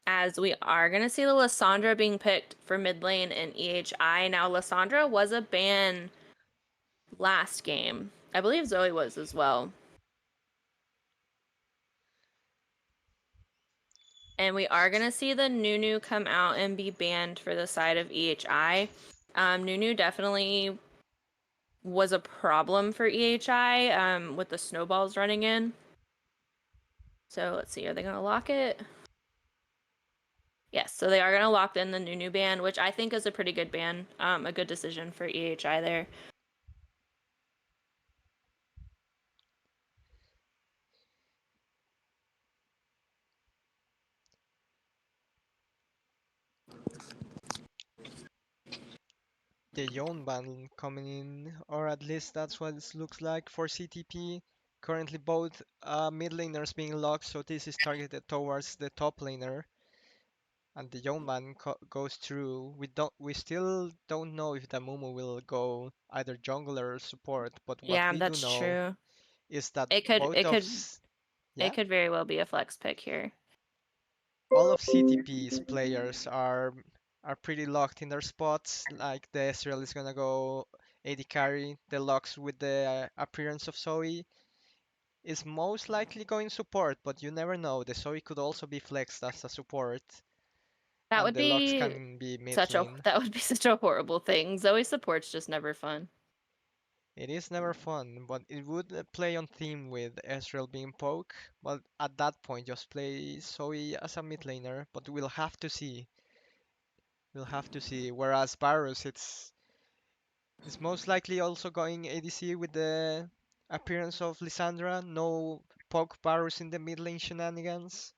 As we are gonna see the Lissandra being picked for mid lane in EHI. Now Lissandra was a ban last game. I believe Zoe was as well. And we are gonna see the Nunu come out and be banned for the side of EHI. Nunu definitely was a problem for EHI with the snowballs running in. So let's see, are they gonna lock it? Yes, so they are gonna lock in the Nunu ban, which I think is a pretty good ban. A good decision for EHI there. The Yon ban coming in, or at least that's what it looks like for CTP. Currently both mid laners being locked, so this is targeted towards the top laner. And the Yon ban goes through. We still don't know if the Mumu will go either jungler or support, but what Yeah, we do that's know true. is that It could both it of could it yeah, could very well be a flex pick here. all of CTP's players are pretty locked in their spots. Like the Ezreal is gonna go AD carry. The Lux with the appearance of Zoe is most likely going support, but you never know. The Zoe could also be flexed as a support, That and would the Lux be can be mid lane. that would be such a horrible thing. Zoe support's just never fun. It is never fun, but it would play on theme with Ezreal being poke. But at that point, just play Zoe as a mid laner. But we'll have to see. We'll have to see. Whereas Varus, it's most likely also going ADC with the appearance of Lissandra. No poke Varus in the mid lane shenanigans.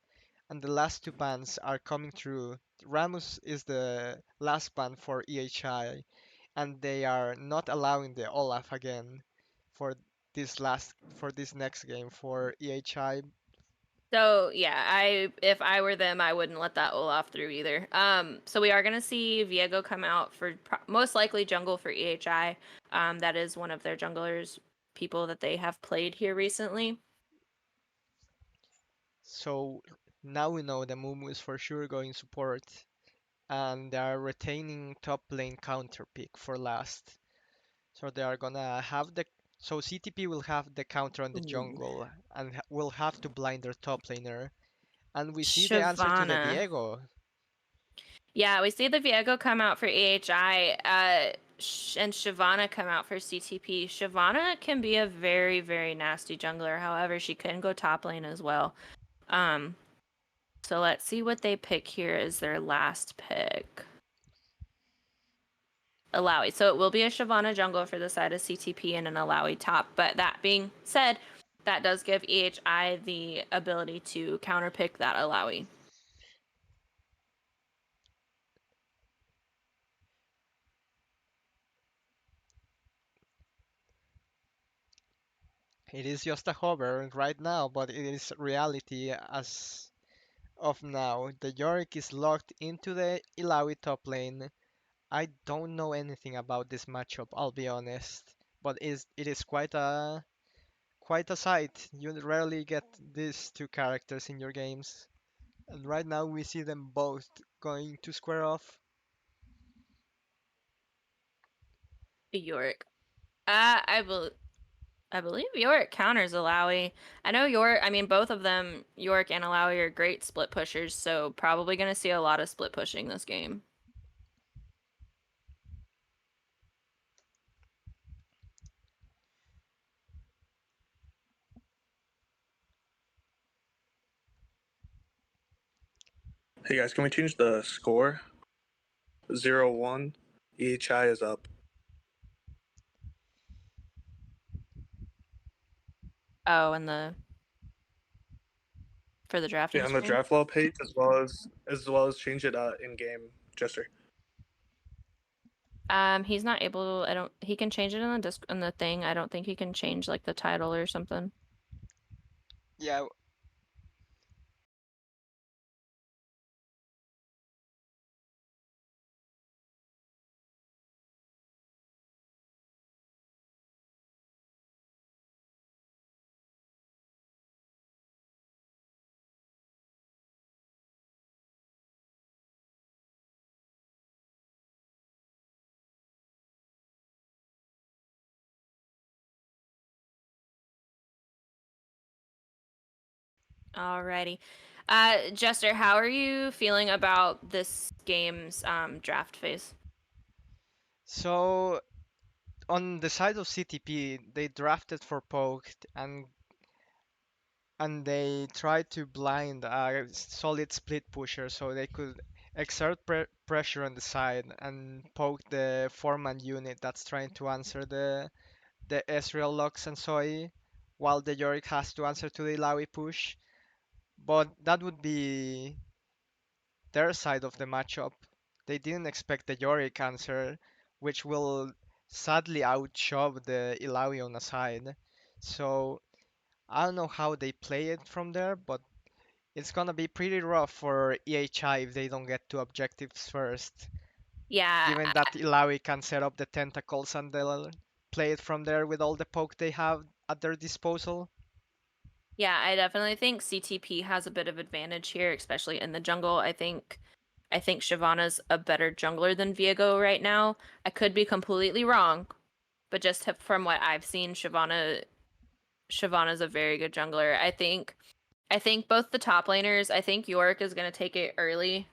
And the last two bans are coming through. Ramus is the last ban for EHI, and they are not allowing the Olaf again for for this next game for EHI. So yeah, if I were them, I wouldn't let that Olaf through either. So we are gonna see Viego come out for most likely jungle for EHI. That is one of their junglers, people that they have played here recently. So now we know the Mumu is for sure going support, and they are retaining top lane counter pick for last. So they are gonna have the so CTP will have the counter on the Ooh. jungle and will have to blind their top laner. And we see the answer to the Shyvana. Viego. Yeah, we see the Viego come out for EHI, and Shyvana come out for CTP. Shyvana can be a very, very nasty jungler. However, she can go top lane as well. Um, so let's see what they pick here as their last pick. Alawi. So it will be a Shyvana jungle for the side of CTP and an Alawi top. But that being said, that does give EHI the ability to counterpick that Alawi. It is just a hover right now, but it is reality as of now. The Yorick is locked into the Ilawi top lane. I don't know anything about this matchup, I'll be honest, but it is quite a sight. You rarely get these two characters in your games. And right now we see them both going to square off. Yorick. Uh, I believe. I believe Yorick counters Alawi. I know Yorick, I mean, both of them, Yorick and Alawi, are great split pushers, so probably going to see a lot of split pushing this game. Hey guys, can we change the score? 0-1. EHI is up. Oh, and the. for the drafting Yeah, on the screen. draft law page as well as change it in game, Jester. He's not able. I don't. He can change it in the thing. I don't think he can change like the title or something. Yeah, Alrighty. Jester, how are you feeling about this game's draft phase? so on the side of CTP, they drafted for poke and they tried to blind a solid split pusher so they could exert pressure on the side and poke the foreman unit that's trying to answer the Ezreal Lux and Soy, while the Yorick has to answer to the Illaoi push. But that would be their side of the matchup. They didn't expect the Yorick answer, which will sadly outshove the Illaoi on a side. So I don't know how they play it from there, but it's gonna be pretty rough for EHI if they don't get two objectives first. Yeah, Given that Illaoi can set up the tentacles and they'll play it from there with all the poke they have at their disposal. yeah, I definitely think CTP has a bit of advantage here, especially in the jungle. I think Shyvana's a better jungler than Viego right now. I could be completely wrong, but just from what I've seen, Shyvana's a very good jungler. I think both the top laners, I think Yorick is going to take it early.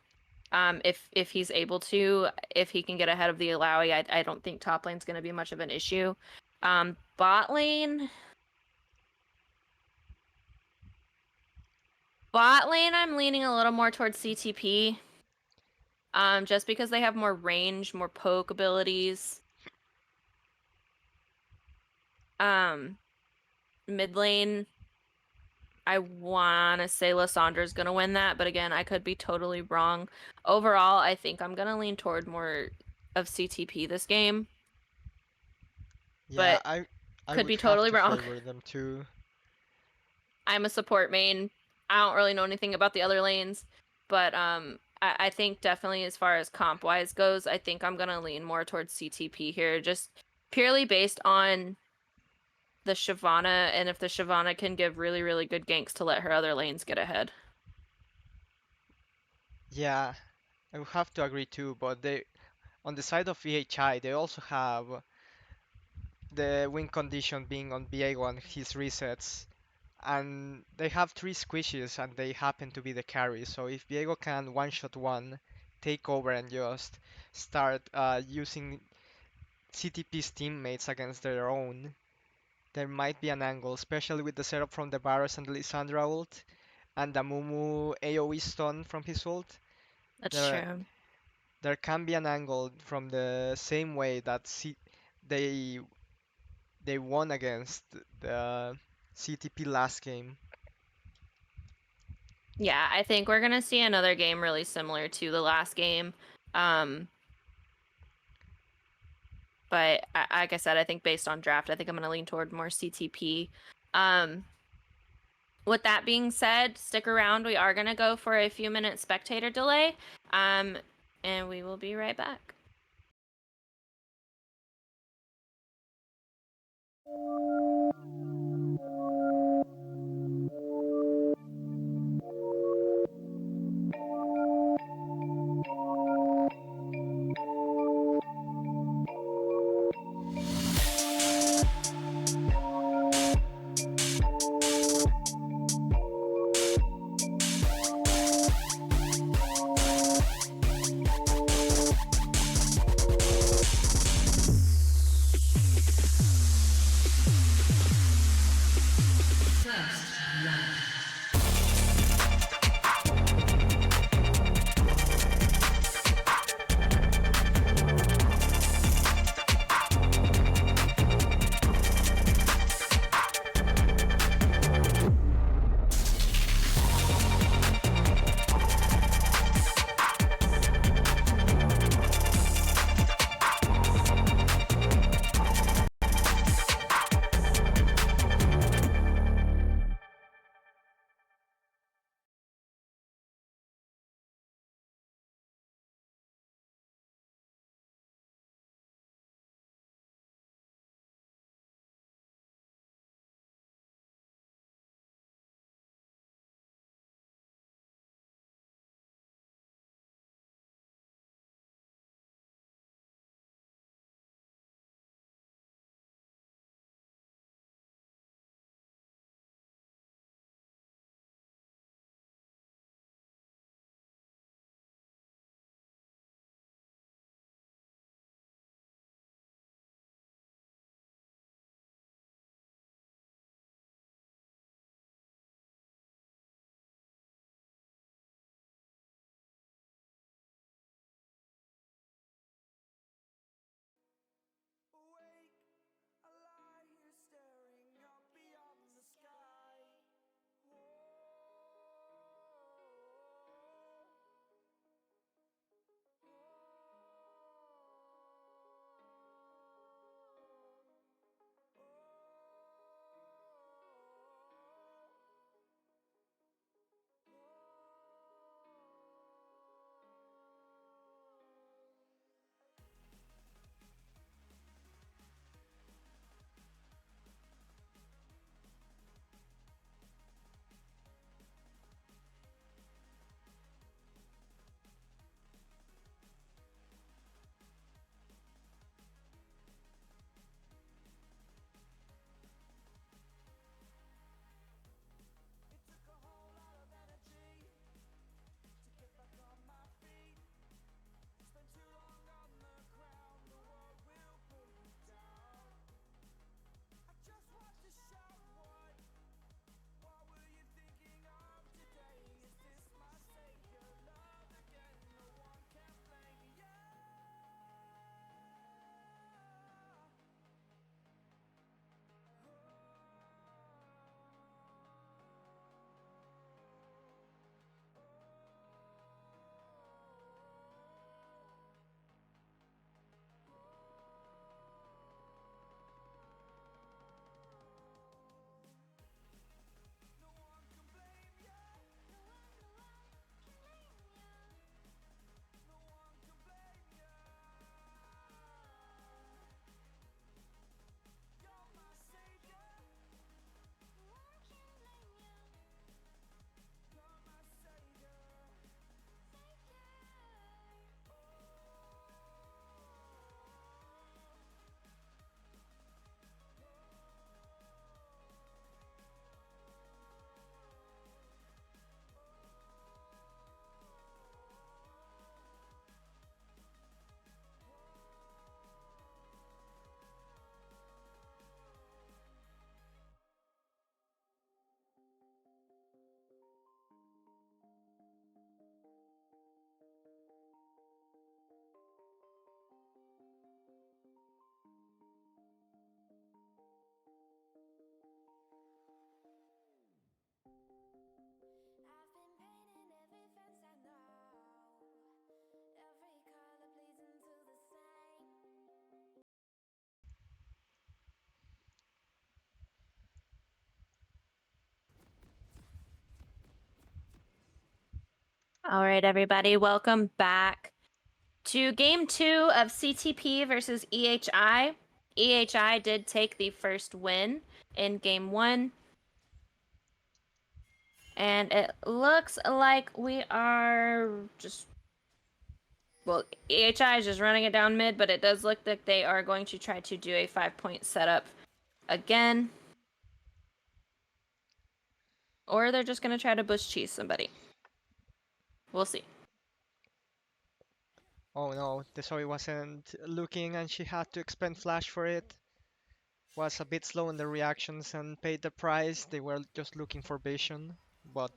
If he's able to, if he can get ahead of the Illaoi, I don't think top lane's going to be much of an issue. Bot lane, I'm leaning a little more towards CTP. Just because they have more range, more poke abilities. Mid lane, I wanna say Lissandra's gonna win that, but again, I could be totally wrong. Overall, I think I'm gonna lean toward more of CTP this game, Yeah, but I could would be have totally to wrong. favor them too. I'm a support main. I don't really know anything about the other lanes, but I think definitely as far as comp wise goes, I think I'm gonna lean more towards CTP here, just purely based on the Shyvana and if the Shyvana can give really, really good ganks to let her other lanes get ahead. Yeah, I would have to agree too, but they on the side of EHI, they also have the win condition being on Viego and his resets, and they have three squishes and they happen to be the carry. So if Viego can one-shot one, take over and just start using CTP's teammates against their own, there might be an angle, especially with the setup from the Varus and the Lissandra ult, and the Mumu AoE stun from his ult. That's There, true. there can be an angle from the same way that they they won against the CTP last game. Yeah, I think we're gonna see another game really similar to the last game. Um, but like I said, I think based on draft, I think I'm gonna lean toward more CTP. Um, with that being said, stick around. We are gonna go for a few minute spectator delay. And we will be right back. All right, everybody, welcome back to game 2 of CTP versus EHI. EHI did take the first win in game 1. And it looks like we are just... Well, EHI is just running it down mid, but it does look like they are going to try to do a 5-point setup again. Or they're just going to try to bush cheese somebody. We'll see. Oh no, the Zoe wasn't looking and she had to expend flash for it. Was a bit slow in the reactions and paid the price. They were just looking for vision, but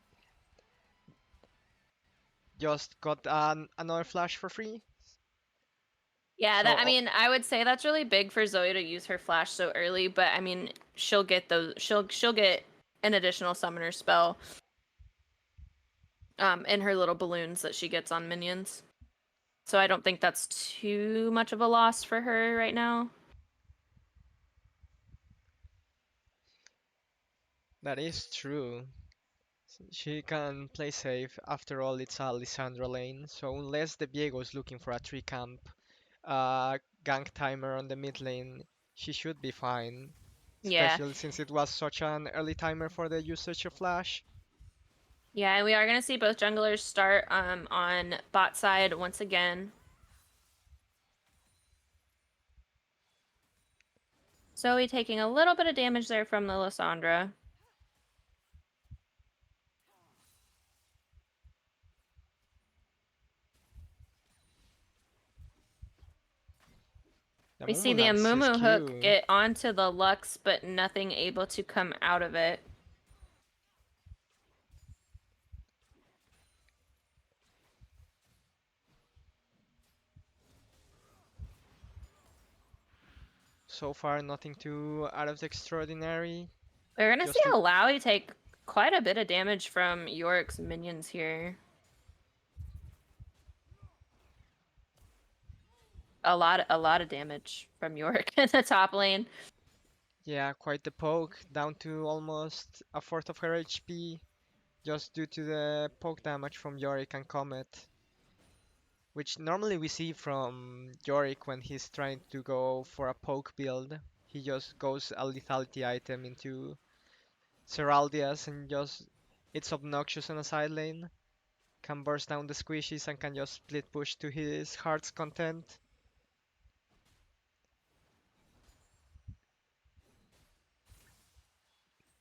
just got another flash for free. Yeah, So I mean, I would say that's really big for Zoe to use her flash so early, but I mean, she'll get those. She'll get an additional summoner spell. In her little balloons that she gets on minions. So I don't think that's too much of a loss for her right now. that is true. She can play safe. After all, it's a Lissandra lane, so unless the Viego's looking for a tree camp, gank timer on the mid lane, she should be fine. Yeah. Especially since it was such an early timer for the usage of flash. Yeah, and we are going to see both junglers start on bot side once again. Zoe taking a little bit of damage there from the Lissandra. The We see Mumu the lands his Amumu hook Q. get onto the Lux, but nothing able to come out of it. So far, nothing too out of the extraordinary. We're going to see Just look, Alawi take quite a bit of damage from Yorick's minions here. A lot of damage from Yorick in the top lane. yeah, quite the poke, down to almost a fourth of her HP, just due to the poke damage from Yorick and Comet, which normally we see from Yorick when he's trying to go for a poke build. He just goes a lethality item into Seraldias and just it's obnoxious on a side lane. Can burst down the squishies and can just split push to his heart's content.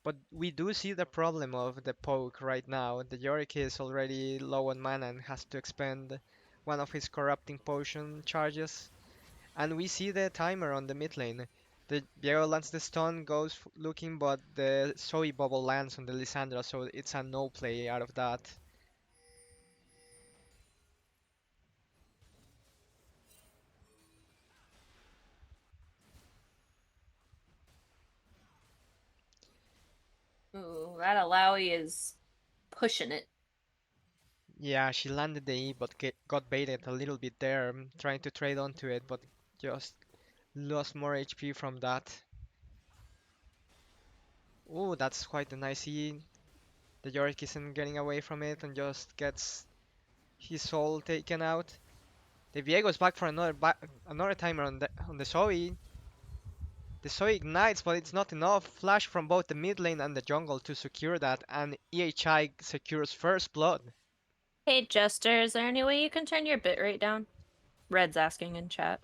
But we do see the problem of the poke right now. The Yorick is already low on mana and has to expend one of his corrupting potion charges. And we see the timer on the mid lane. The Viego lands the stun, goes looking, but the Zoe bubble lands on the Lissandra, so it's a no play out of that. Ooh, that Alawi is pushing it. Yeah, she landed the E, but got baited a little bit there, trying to trade onto it, but just lost more HP from that. Ooh, that's quite a nice E. The Yorick isn't getting away from it and just gets his soul taken out. The Viego's back for another timer on the Zoe. The Zoe ignites, but it's not enough. Flash from both the mid lane and the jungle to secure that, and EHI secures first blood. Hey, Jester, is there any way you can turn your bitrate down? Red's asking in chat.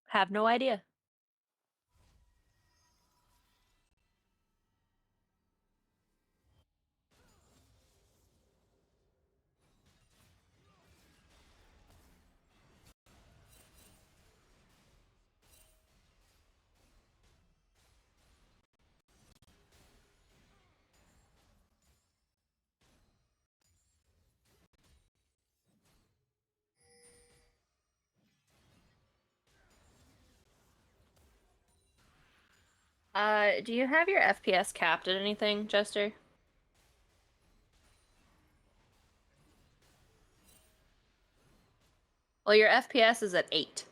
Have no idea. Do you have your FPS capped at anything, Jester? Well, your FPS is at 8.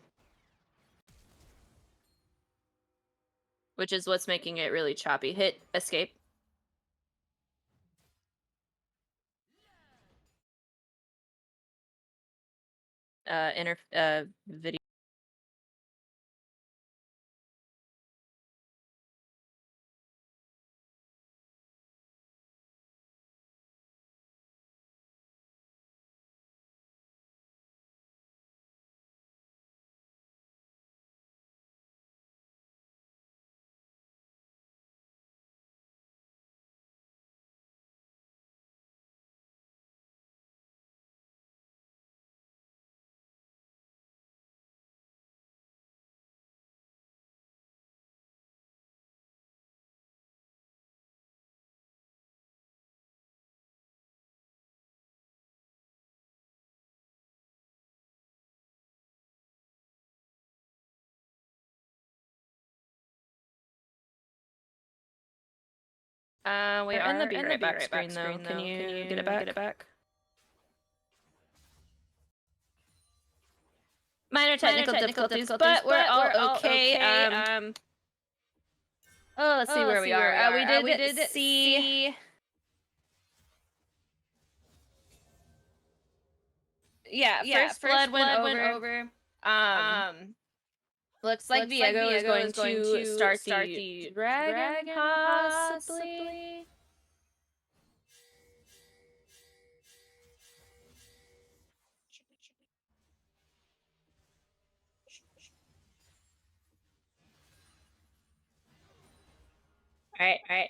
which is what's making it really choppy. Hit escape. Video. We are in the Be Right Back screen, though. Can you get it back? Minor technical difficulties, but we're all okay. Oh, let's see where we are. We did see. Yeah, first blood went over. Looks like Viego is going to start the dragon, possibly. All right.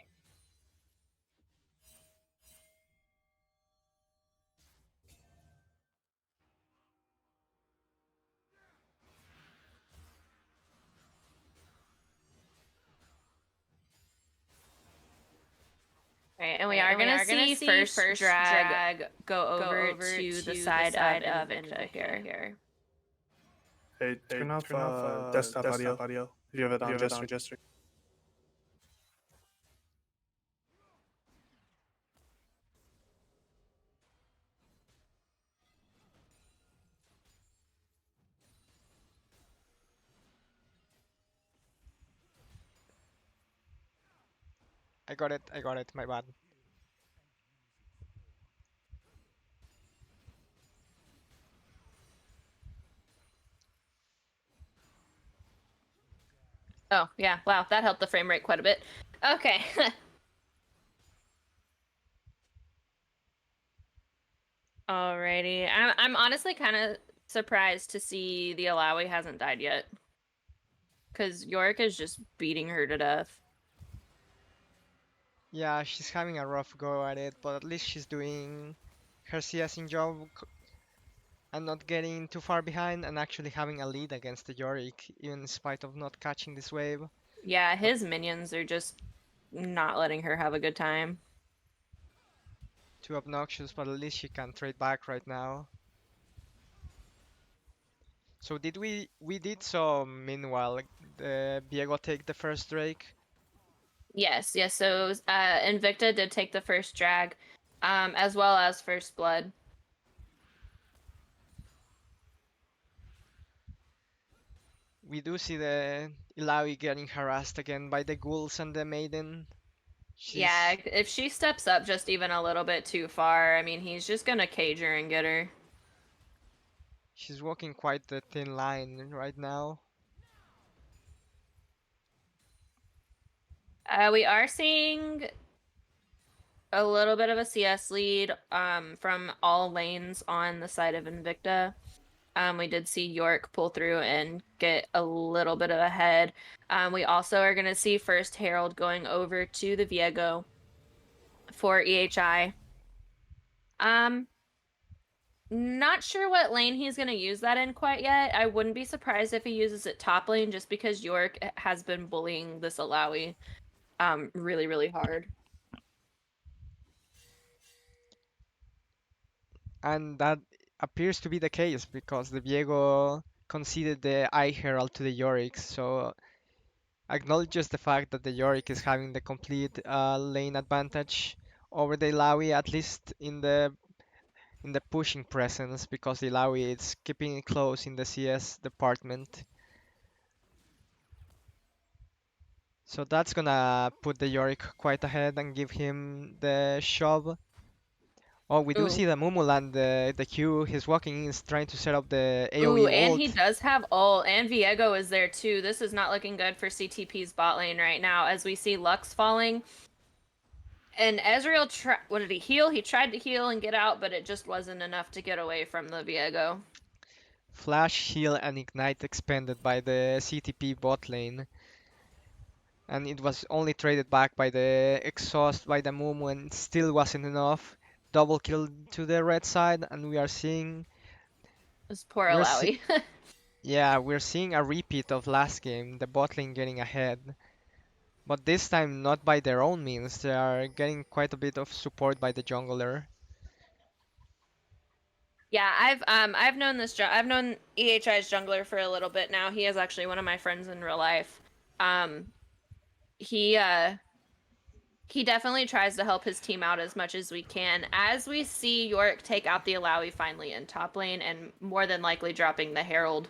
Right, and we are gonna see first drag go over to the side of Invicta here. Hey, turn off desktop audio if you have it on, Jester. I got it, my bad. Oh, yeah, wow, that helped the frame rate quite a bit. Okay. Alrighty. I'm honestly kind of surprised to see the Alawi hasn't died yet. Because Yorick is just beating her to death. Yeah, she's having a rough go at it, but at least she's doing her CSing job and not getting too far behind and actually having a lead against the Yorick, even in spite of not catching this wave. Yeah, his minions are just not letting her have a good time. Too obnoxious, but at least she can trade back right now. So did we did so meanwhile Viego take the first Drake? Yes. So Invicta did take the first drag, as well as first blood. We do see the Ilawi getting harassed again by the ghouls and the maiden. Yeah, if she steps up just even a little bit too far, I mean, he's just gonna cage her and get her. She's walking quite the thin line right now. We are seeing a little bit of a CS lead from all lanes on the side of Invicta. We did see York pull through and get a little bit of a head. We also are going to see first Herald going over to the Viego for EHI. Not sure what lane he's going to use that in quite yet. I wouldn't be surprised if he uses it top lane just because York has been bullying this Alawi really, really hard. And that appears to be the case because the Viego conceded the Eye Herald to the Yorick, so acknowledges the fact that the Yorick is having the complete lane advantage over the Ilawi, at least in the pushing presence, because the Ilawi is keeping it close in the CS department. So that's gonna put the Yorick quite ahead and give him the shove. Oh, we do Ooh. see the Mumu land the Q. He's walking in, is trying to set up the Ooh, AoE and he ult. does have ult, and Viego is there too. This is not looking good for CTP's bot lane right now, as we see Lux falling. And Ezreal, what did he heal? He tried to heal and get out, but it just wasn't enough to get away from the Viego. Flash, heal, and ignite expended by the CTP bot lane. And it was only traded back by the exhaust by the Mumu and it still wasn't enough. Double kill to the red side, and we are seeing This poor we're see Alawi. yeah, we're seeing a repeat of last game, the bot lane getting ahead. But this time not by their own means, they are getting quite a bit of support by the jungler. Yeah, I've known I've known EHI's jungler for a little bit now. He is actually one of my friends in real life. Um, he uh he definitely tries to help his team out as much as we can. As we see Yorick take out the Alawi finally in top lane and more than likely dropping the Herald.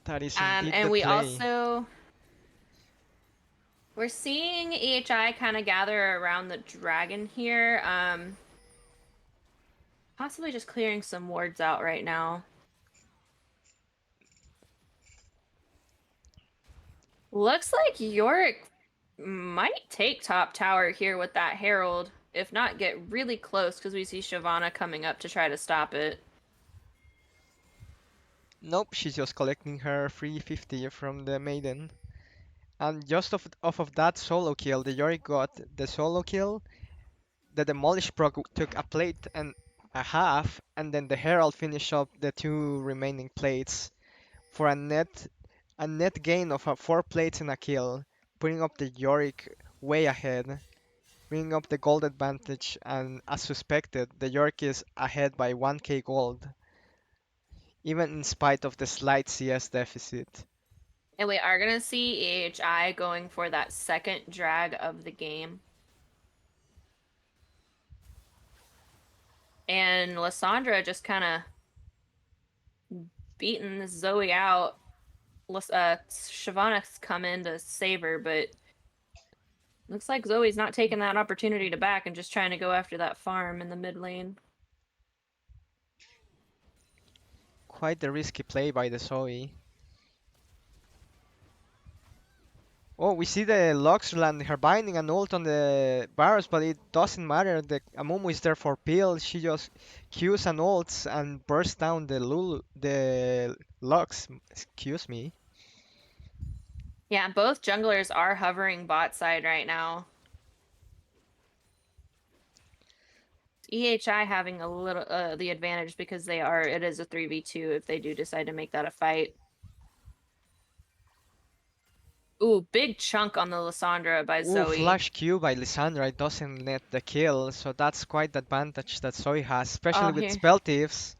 That is indeed And the we play. also we're seeing EHI kind of gather around the dragon here. Possibly just clearing some wards out right now. Looks like Yorick might take top tower here with that Herald. If not, get really close because we see Shyvana coming up to try to stop it. Nope, she's just collecting her 350 from the maiden. And just off of that solo kill, the Yorick got the solo kill. The Demolish proc took a plate and a half, and then the Herald finished up the two remaining plates for a net gain of 4 plates and a kill, putting up the Yorick way ahead, bringing up the gold advantage, and as suspected, the Yorick is ahead by 1k gold, even in spite of the slight CS deficit. And we are going to see EHI going for that second drag of the game. And Lysandra just kind of beating Zoe out. Shyvana's come in to save her, but looks like Zoe's not taking that opportunity to back and just trying to go after that farm in the mid lane. Quite the risky play by the Zoe. Oh, we see the Lux land her binding and ult on the Varus, but it doesn't matter. The Amumu is there for peel. She just Qs and ults and bursts down the Lux. Excuse me. Yeah, both junglers are hovering bot side right now. EHI having a little the advantage because it is a 3v2 if they do decide to make that a fight. Ooh, big chunk on the Lysandra by Ooh, Zoe. flash Q by Lissandra. It doesn't net the kill, so that's quite the advantage that Zoe has, especially Oh, with here. spell thieves.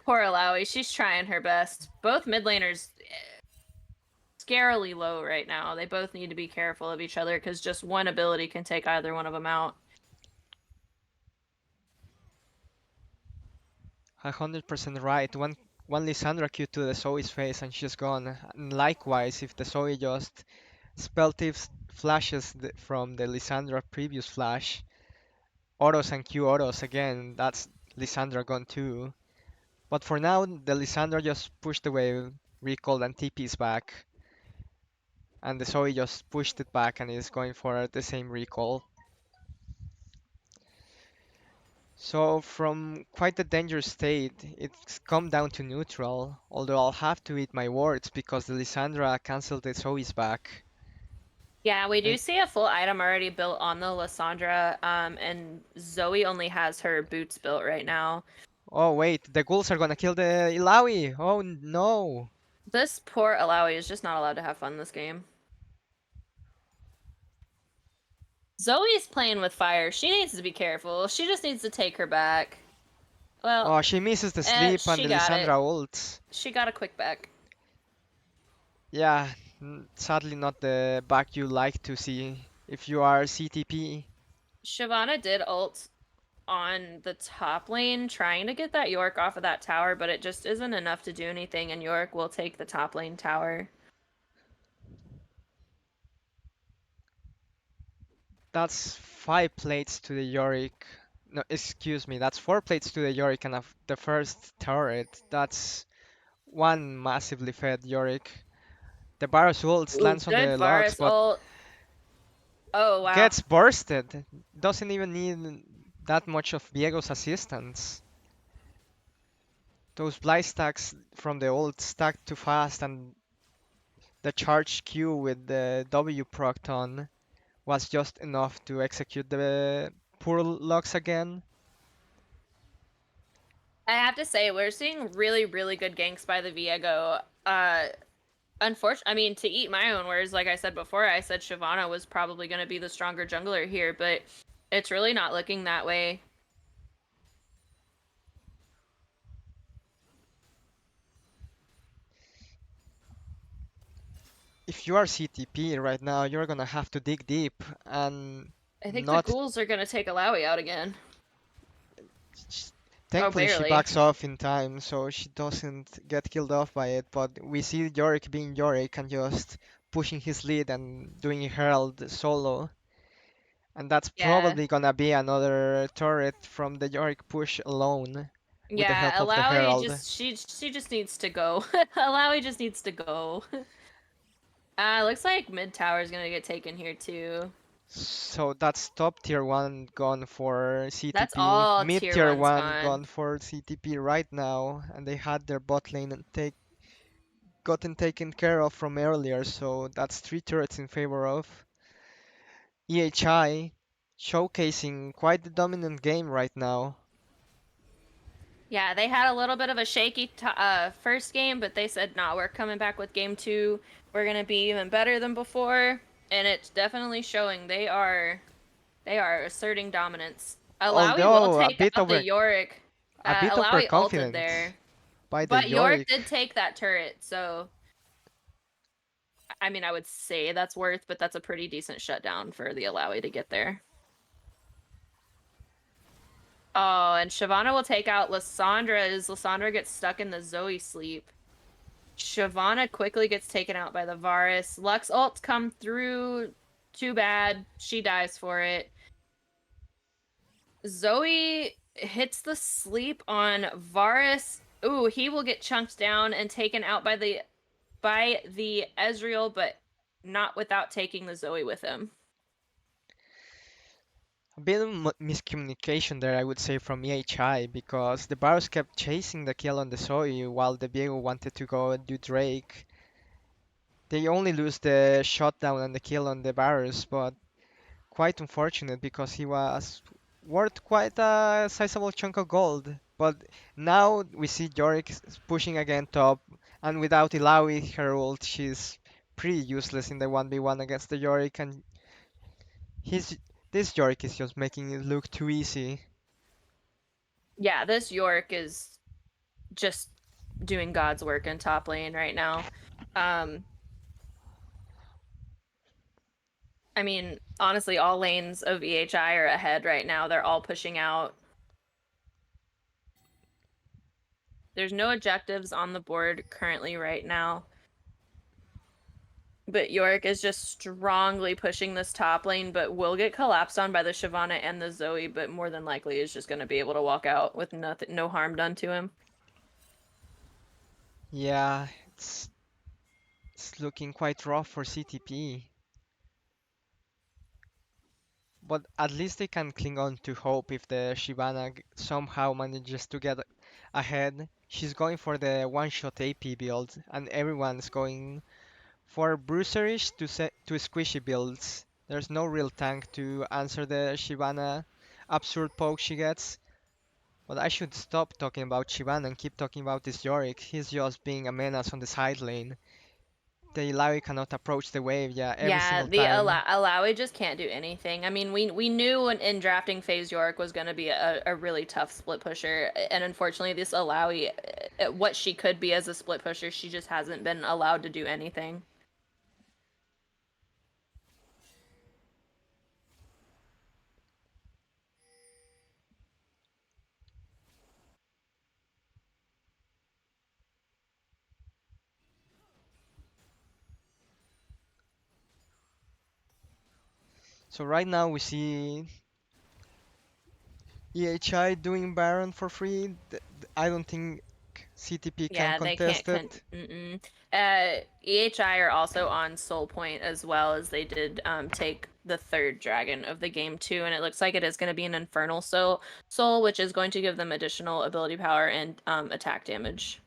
Poor Alawi. She's trying her best. Both mid laners scarily low right now. They both need to be careful of each other because just one ability can take either one of them out. 100% right. One Lissandra Q to the Zoe's face and she's gone. And likewise, if the Zoe just spell thieves flashes from the Lissandra previous flash, autos and Q autos again, that's Lissandra gone too. But for now, the Lissandra just pushed away, recalled and TP's back. And the Zoe just pushed it back and is going for the same recall. So from quite a dangerous state, it's come down to neutral, although I'll have to eat my words because the Lissandra cancelled the Zoe's back. Yeah, we do And see a full item already built on the Lysandra, and Zoe only has her boots built right now. oh wait, the ghouls are gonna kill the Ilawi! Oh no! This poor Alawi is just not allowed to have fun this game. Zoe's playing with fire. She needs to be careful. She just needs to take her back. Well, Oh, she misses the sleep and she the got it. Lissandra ults. She got a quick back. Yeah, sadly not the back you like to see if you are CTP. Shyvana did ult on the top lane, trying to get that York off of that tower, but it just isn't enough to do anything, and York will take the top lane tower. That's 5 plates to the Yorick. No, excuse me, that's 4 plates to the Yorick and the first turret. That's one massively fed Yorick. The Barrow's ult Ooh, lands on good the logs, Varus but ult. Oh wow. gets bursted. Doesn't even need that much of Diego's assistance. Those blight stacks from the ult stacked too fast, and the charge Q with the W procced on was just enough to execute the poor logs again. I have to say, we're seeing really, really good ganks by the Viego. Unfortunately, I mean, to eat my own words, like I said before, I said Shyvana was probably going to be the stronger jungler here, but it's really not looking that way. If you are CTP right now, you're gonna have to dig deep and I think the not. ghouls are going to take Alawi out again. sh- Oh, Thankfully, she barely. backs off in time, so she doesn't get killed off by it. But we see Yorick being Yorick and just pushing his lead and doing Herald solo. And that's Yeah. probably gonna be another turret from the Yorick push alone with the Yeah, help of the Alawi Herald. just she just needs to go. Alawi just needs to go. Looks like mid tower's going to get taken here too. So that's top tier 1 gone for That's CTP, all mid tier tier one's 1 gone. gone for CTP right now, and they had their bot lane and gotten taken care of from earlier, so that's 3 turrets in favor of EHI, showcasing quite the dominant game right now. Yeah, they had a little bit of a shaky first game, but they said, "Nah, we're coming back with game two. We're gonna be even better than before," and it's definitely showing. They are asserting dominance. Alawi will Although take out the Yorick. a bit Alawi ulted overconfident there, by the but Yorick Yorick. did take that turret, so I mean, I would say that's worth, but that's a pretty decent shutdown for the Alawi to get there. Oh, and Shyvana will take out Lissandra as Lissandra gets stuck in the Zoe sleep. Shyvana quickly gets taken out by the Varus. Lux ults come through. Too bad. She dies for it. Zoe hits the sleep on Varus. Ooh, he will get chunked down and taken out by the Ezreal, but not without taking the Zoe with him. A bit of miscommunication there, I would say, from EHI, because the Barrows kept chasing the kill on the Zoe while the Diego wanted to go and do Drake. They only lose the shutdown and the kill on the Barrows, but quite unfortunate because he was worth quite a sizable chunk of gold. But now we see Yorick pushing again top, and without Ilawi, her ult, she's pretty useless in the 1v1 against the Yorick, and he's this Yorick is just making it look too easy. Yeah, this York is just doing God's work in top lane right now. Um, I mean, honestly, all lanes of EHI are ahead right now. They're all pushing out. There's no objectives on the board currently right now. But York is just strongly pushing this top lane, but will get collapsed on by the Shyvana and the Zoe, but more than likely is just going to be able to walk out with no harm done to him. Yeah, it's looking quite rough for CTP. But at least they can cling on to hope if the Shyvana somehow manages to get ahead. She's going for the one-shot AP build, and everyone's going for bruiserish to squishy builds. There's no real tank to answer the Shyvana absurd poke she gets. But I should stop talking about Shyvana and keep talking about this Yorick. He's just being a menace on the side lane. The Illaoi cannot approach the wave, yeah, every Yeah, single the time. Alawi just can't do anything. I mean, we knew in drafting phase York was going to be a really tough split pusher, and unfortunately, this Alawi, what she could be as a split pusher, she just hasn't been allowed to do anything. So right now we see EHI doing Baron for free. I don't think CTP can Yeah, they can't contest it. mm-mm. EHI are also on Soul Point as well, as they did take the third dragon of the game too, and it looks like it is going to be an Infernal Soul, which is going to give them additional ability power and attack damage.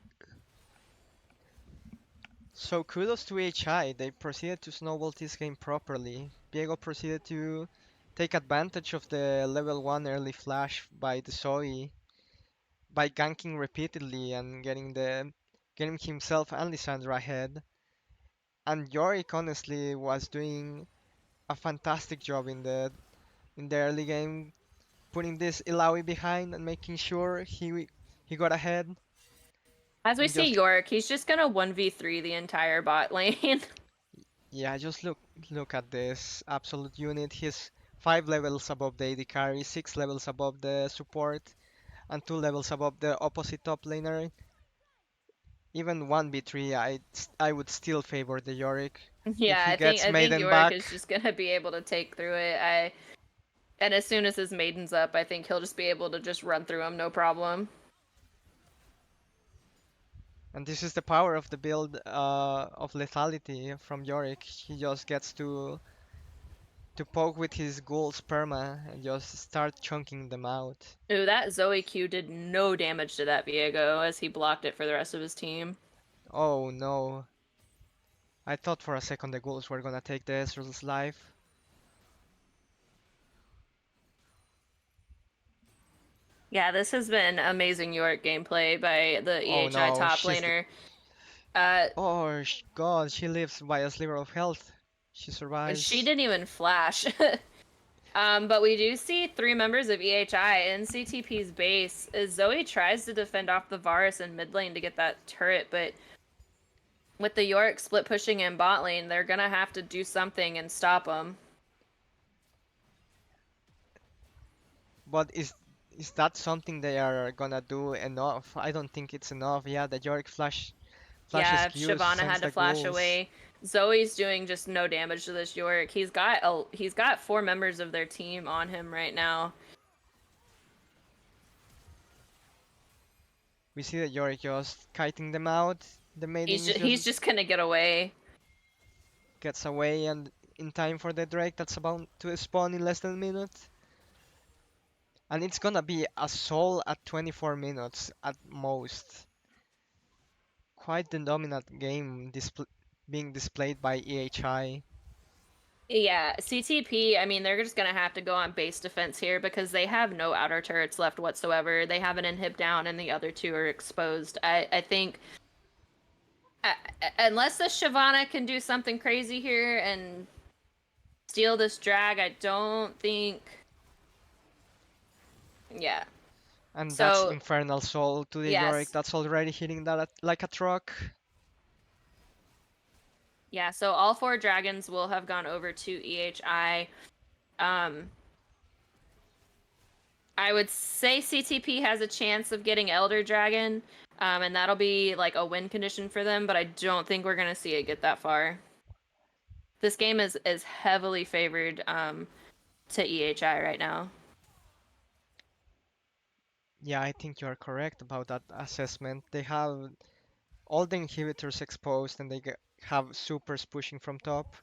So kudos to HI, they proceeded to snowball this game properly. Diego proceeded to take advantage of the level 1 early flash by the Zoe by ganking repeatedly and getting himself and Lissandra ahead. And Yorick honestly was doing a fantastic job in the early game, putting this Ilaoi behind and making sure he got ahead As we and see just York, he's just gonna 1v3 the entire bot lane. yeah, just look at this absolute unit. He's 5 levels above the AD carry, 6 levels above the support, and 2 levels above the opposite top laner. Even 1v3, I would still favor the Yorick if Yeah, he gets I think Maiden York back. is just gonna be able to take through it. And as soon as his maiden's up, I think he'll just be able to just run through him, no problem. And this is the power of the build of lethality from Yorick. He just gets to poke with his ghouls perma and just start chunking them out. Ooh, that Zoe Q did no damage to that Viego as he blocked it for the rest of his team. Oh no. I thought for a second the ghouls were gonna take the Ezreal's life. Yeah, this has been amazing York gameplay by the Oh EHI no, top laner. Uh, oh god, she lives by a sliver of health. She she survives. didn't even flash. But we do see 3 members of EHI in CTP's base as Zoe tries to defend off the Varus in mid lane to get that turret, but with the York split pushing in bot lane, they're gonna have to do something and stop them. But is that something they are gonna do enough? I don't think it's enough. Yeah, the Yorick flashes Yeah, Q's, Shyvana sends had to the flash ghouls. away. Zoe's doing just no damage to this York. He's got 4 members of their team on him right now. We see the Yorick just kiting them out. The maiden is He's just just gonna get away. gets away and in time for the Drake that's about to spawn in less than a minute. And it's gonna be a soul at 24 minutes at most. Quite the dominant game being displayed by EHI. Yeah, CTP, I mean, they're just gonna have to go on base defense here because they have no outer turrets left whatsoever. They have an inhib down and the other 2 are exposed. I think uh, unless the Shyvana can do something crazy here and steal this drag, I don't think. Yeah. And that's So, Infernal Soul to the Yorick. yes. That's already hitting that like a truck. Yeah, so all 4 dragons will have gone over to EHI. Um, I would say CTP has a chance of getting Elder Dragon, and that'll be like a win condition for them, but I don't think we're gonna see it get that far. This game is heavily favored to EHI right now. Yeah, I think you are correct about that assessment. They have all the inhibitors exposed and have supers pushing from top.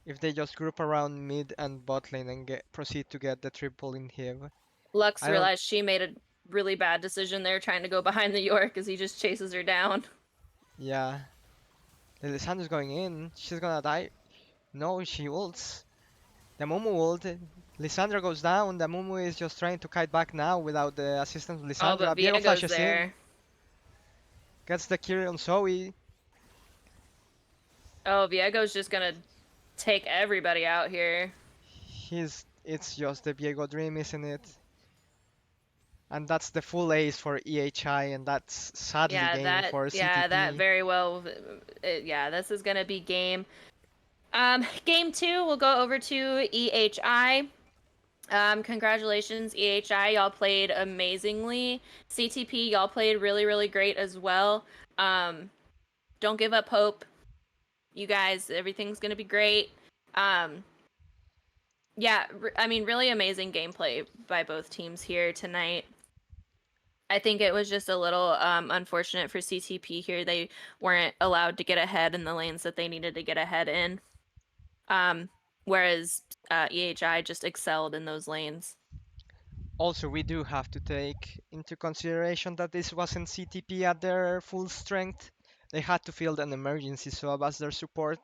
If they just group around mid and bot lane and proceed to get the triple inhib, Lux I don't. realized she made a really bad decision there trying to go behind the York as he just chases her down. Yeah, Lisandra's going in. She's gonna die. No, she ults. The Mumu ult. Lissandra goes down. The Mumu is just trying to kite back now without the assistance of Oh, but Lissandra. Viego Viego's flashes in. there. Gets the kill on Zoe. Oh, Viego's just gonna take everybody out here. It's just the Viego dream, isn't it? And that's the full ace for EHI, and that's sadly game for Yeah, that CTP. very well. Yeah, this is gonna be game. Game 2, we'll go over to EHI. Congratulations, EHI. Y'all played amazingly. CTP, y'all played really, really great as well. Don't give up hope. You guys, everything's gonna be great. Um, Yeah, I mean, really amazing gameplay by both teams here tonight. I think it was just a little unfortunate for CTP here. They weren't allowed to get ahead in the lanes that they needed to get ahead in. Whereas EHI just excelled in those lanes. Also, we do have to take into consideration that this wasn't CTP at their full strength. They had to field an emergency sub as their support.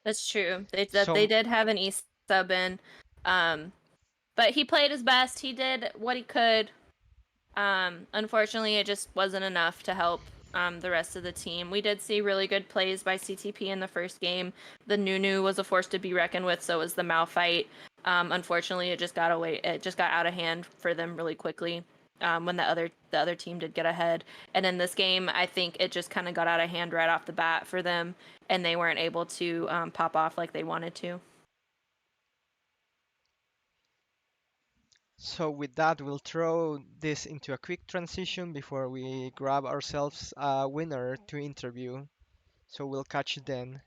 That's true. They So did have an E sub in, but he played his best. He did what he could. Unfortunately, it just wasn't enough to help the rest of the team. We did see really good plays by CTP in the first game. The Nunu was a force to be reckoned with, so was the Malphite. Unfortunately, it just got away. It just got out of hand for them really quickly when the other team did get ahead. And in this game, I think it just kind of got out of hand right off the bat for them, and they weren't able to pop off like they wanted to. So with that, we'll throw this into a quick transition before we grab ourselves a winner to interview. So we'll catch you then.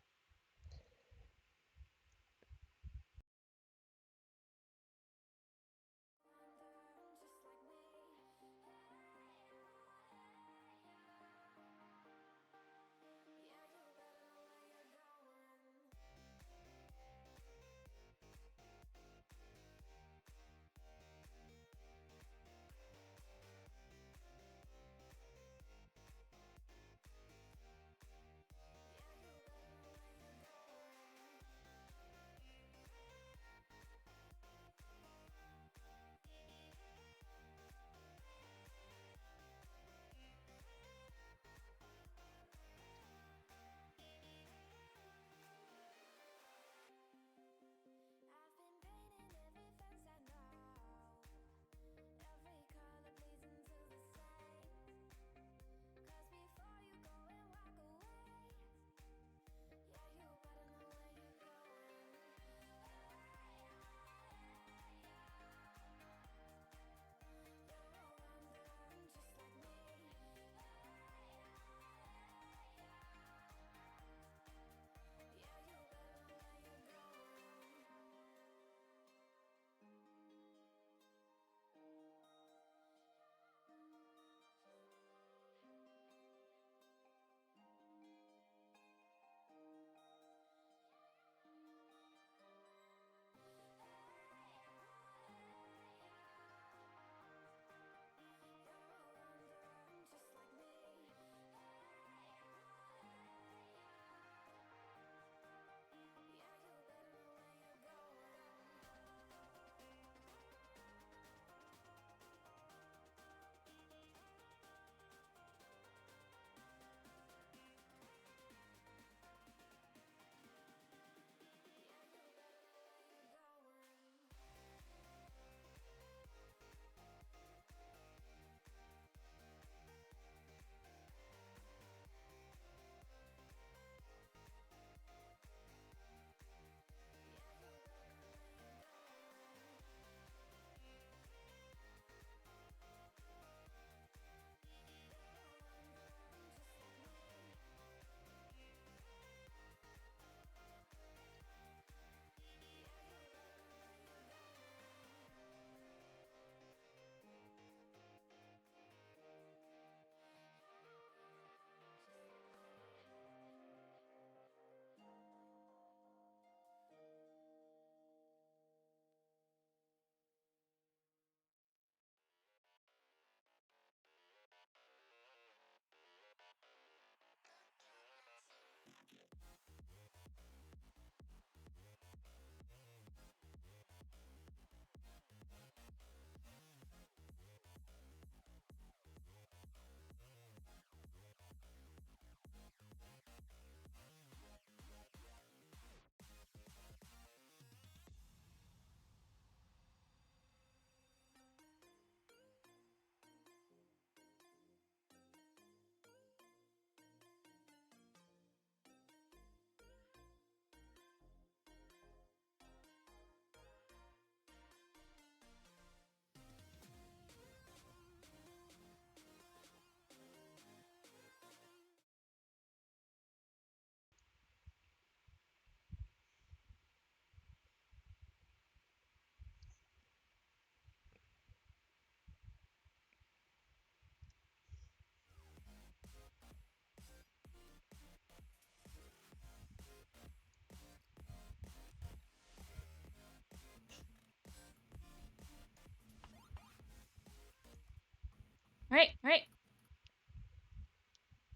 Right.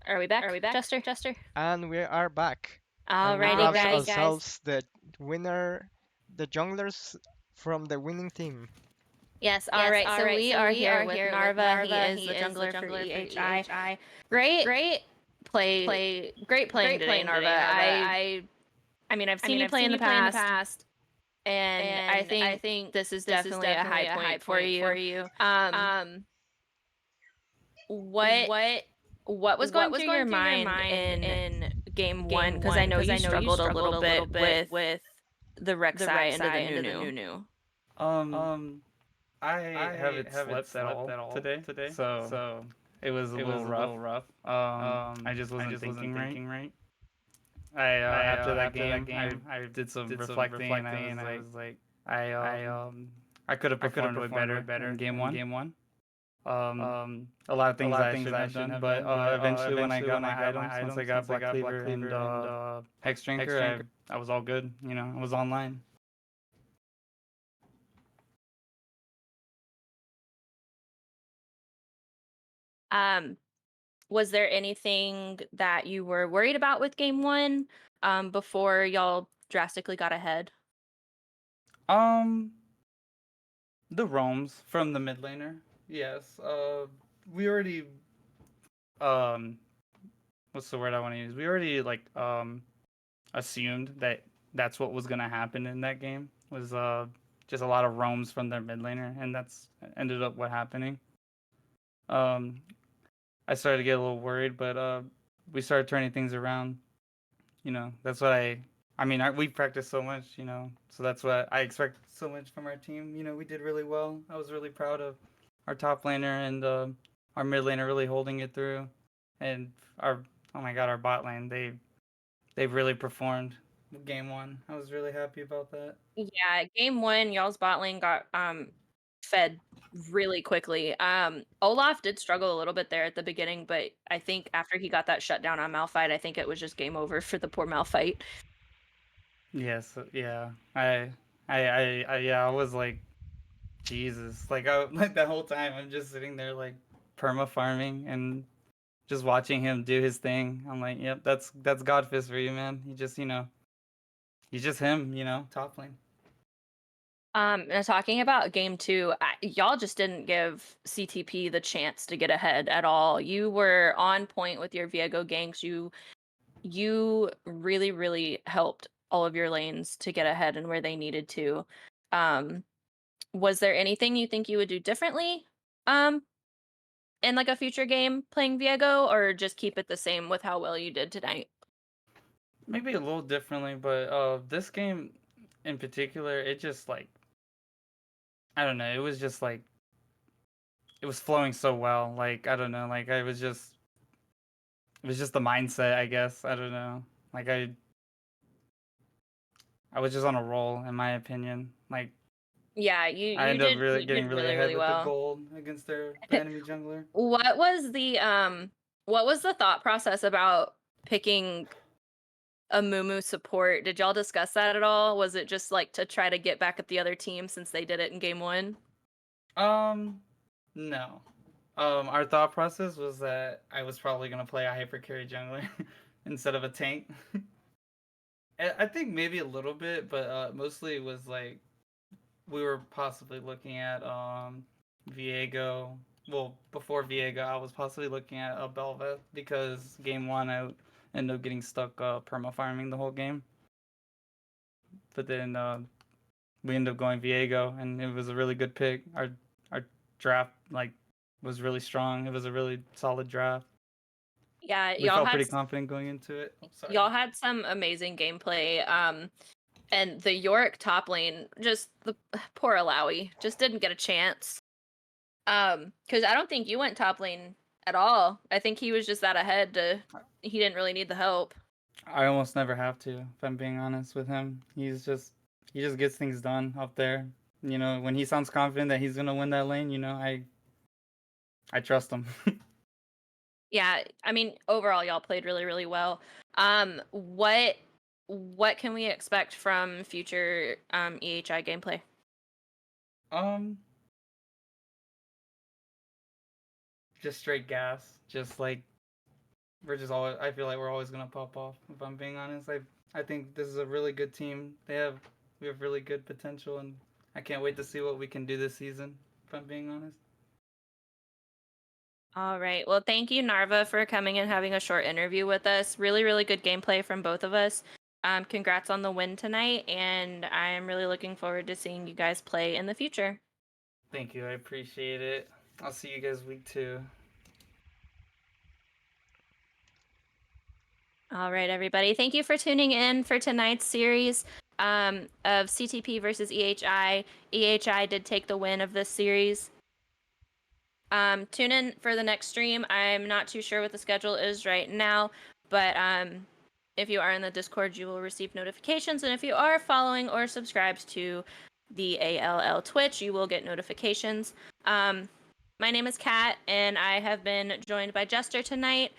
Are we back? Jester? And we are back. And we Alrighty, grabs guys. ourselves the winner, the junglers from the winning team. Yes, alright. So we are here with Narva. He is the jungler for EHI. Great playing today, Narva. I mean, I've seen you play in the past, and I think this is definitely a high point for you. What was going through your mind in game one? Because I know you struggled a little bit with the Rek'Sai into the Nunu. I haven't slept at all today, so it was a little rough. I just wasn't thinking right. After that game, I did some reflecting, and I was like, I could have performed way better in game one. A lot of things I shouldn't have done, but eventually when I got my items, once I got Black Cleaver and Hex Drinker, I was all good. I was online. Was there anything that you were worried about with game one before y'all drastically got ahead? Um, the roams from the mid laner. Yes. We already what's the word I want to use? We already assumed that that's what was gonna happen in that game. Was just a lot of roams from their mid laner, and that's ended up what happening. I started to get a little worried, but we started turning things around. That's what we practiced so much, so that's what I expect so much from our team. We did really well. I was really proud of our top laner and our mid laner really holding it through, and oh my god, our bot lane, they've really performed game one. I was really happy about that. Yeah, game one, y'all's bot lane got fed really quickly. Olaf did struggle a little bit there at the beginning, but I think after he got that shutdown on Malphite, I think it was just game over for the poor Malphite. Yes, yeah. I was like, Jesus. Like that whole time I'm just sitting there like perma farming and just watching him do his thing. I'm like, yep, that's Godfist for you, man. He's just him, top lane. Now talking about game two, y'all just didn't give CTP the chance to get ahead at all. You were on point with your Viego ganks. You really, really helped all of your lanes to get ahead and where they needed to. Was there anything you think you would do differently in like a future game playing Viego, or just keep it the same with how well you did tonight? Maybe a little differently, but this game in particular, it just like, I don't know, it was just like, it was flowing so well. Like, I don't know, like it was just the mindset, I guess. I don't know. Like I was just on a roll, in my opinion. Like, Yeah, I ended up you getting did really really, ahead really with the well. gold against the enemy jungler. What was the thought process about picking a Mumu support? Did y'all discuss that at all? Was it just like to try to get back at the other team since they did it in game one? No. Our thought process was that I was probably gonna play a hyper carry jungler instead of a tank. I think maybe a little bit, but mostly it was like we were possibly looking at Viego. Well, before Viego, I was possibly looking at Bel'Veth because game one I ended up getting stuck perma farming the whole game. But then we ended up going Viego, and it was a really good pick. Our draft was really strong. It was a really solid draft. Yeah, we felt pretty confident going into it. Y'all had some amazing gameplay. And the Yorick top lane, just the poor Alawi, just didn't get a chance. Because I don't think you went top lane at all. I think he was just that ahead he didn't really need the help. I almost never have to, if I'm being honest with him. He just gets things done up there. When he sounds confident that he's gonna win that lane, I trust him. Yeah, I mean, overall, y'all played really, really well. What can we expect from future EHI gameplay? just straight gas. Just like we're just always. I feel like we're always gonna pop off. If I'm being honest, I think this is a really good team. We have really good potential, and I can't wait to see what we can do this season. If I'm being honest. All right. Well, thank you, Narva, for coming and having a short interview with us. Really, really good gameplay from both of us. Congrats on the win tonight, and I am really looking forward to seeing you guys play in the future. Thank you. I appreciate it. I'll see you guys week 2. All right, everybody. Thank you for tuning in for tonight's series of CTP versus EHI. EHI did take the win of this series. Tune in for the next stream. I'm not too sure what the schedule is right now, but if you are in the Discord, you will receive notifications. And if you are following or subscribed to the ALL Twitch, you will get notifications. My name is Kat, and I have been joined by Jester tonight.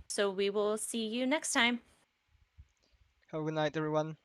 So we will see you next time. Have a good night, everyone.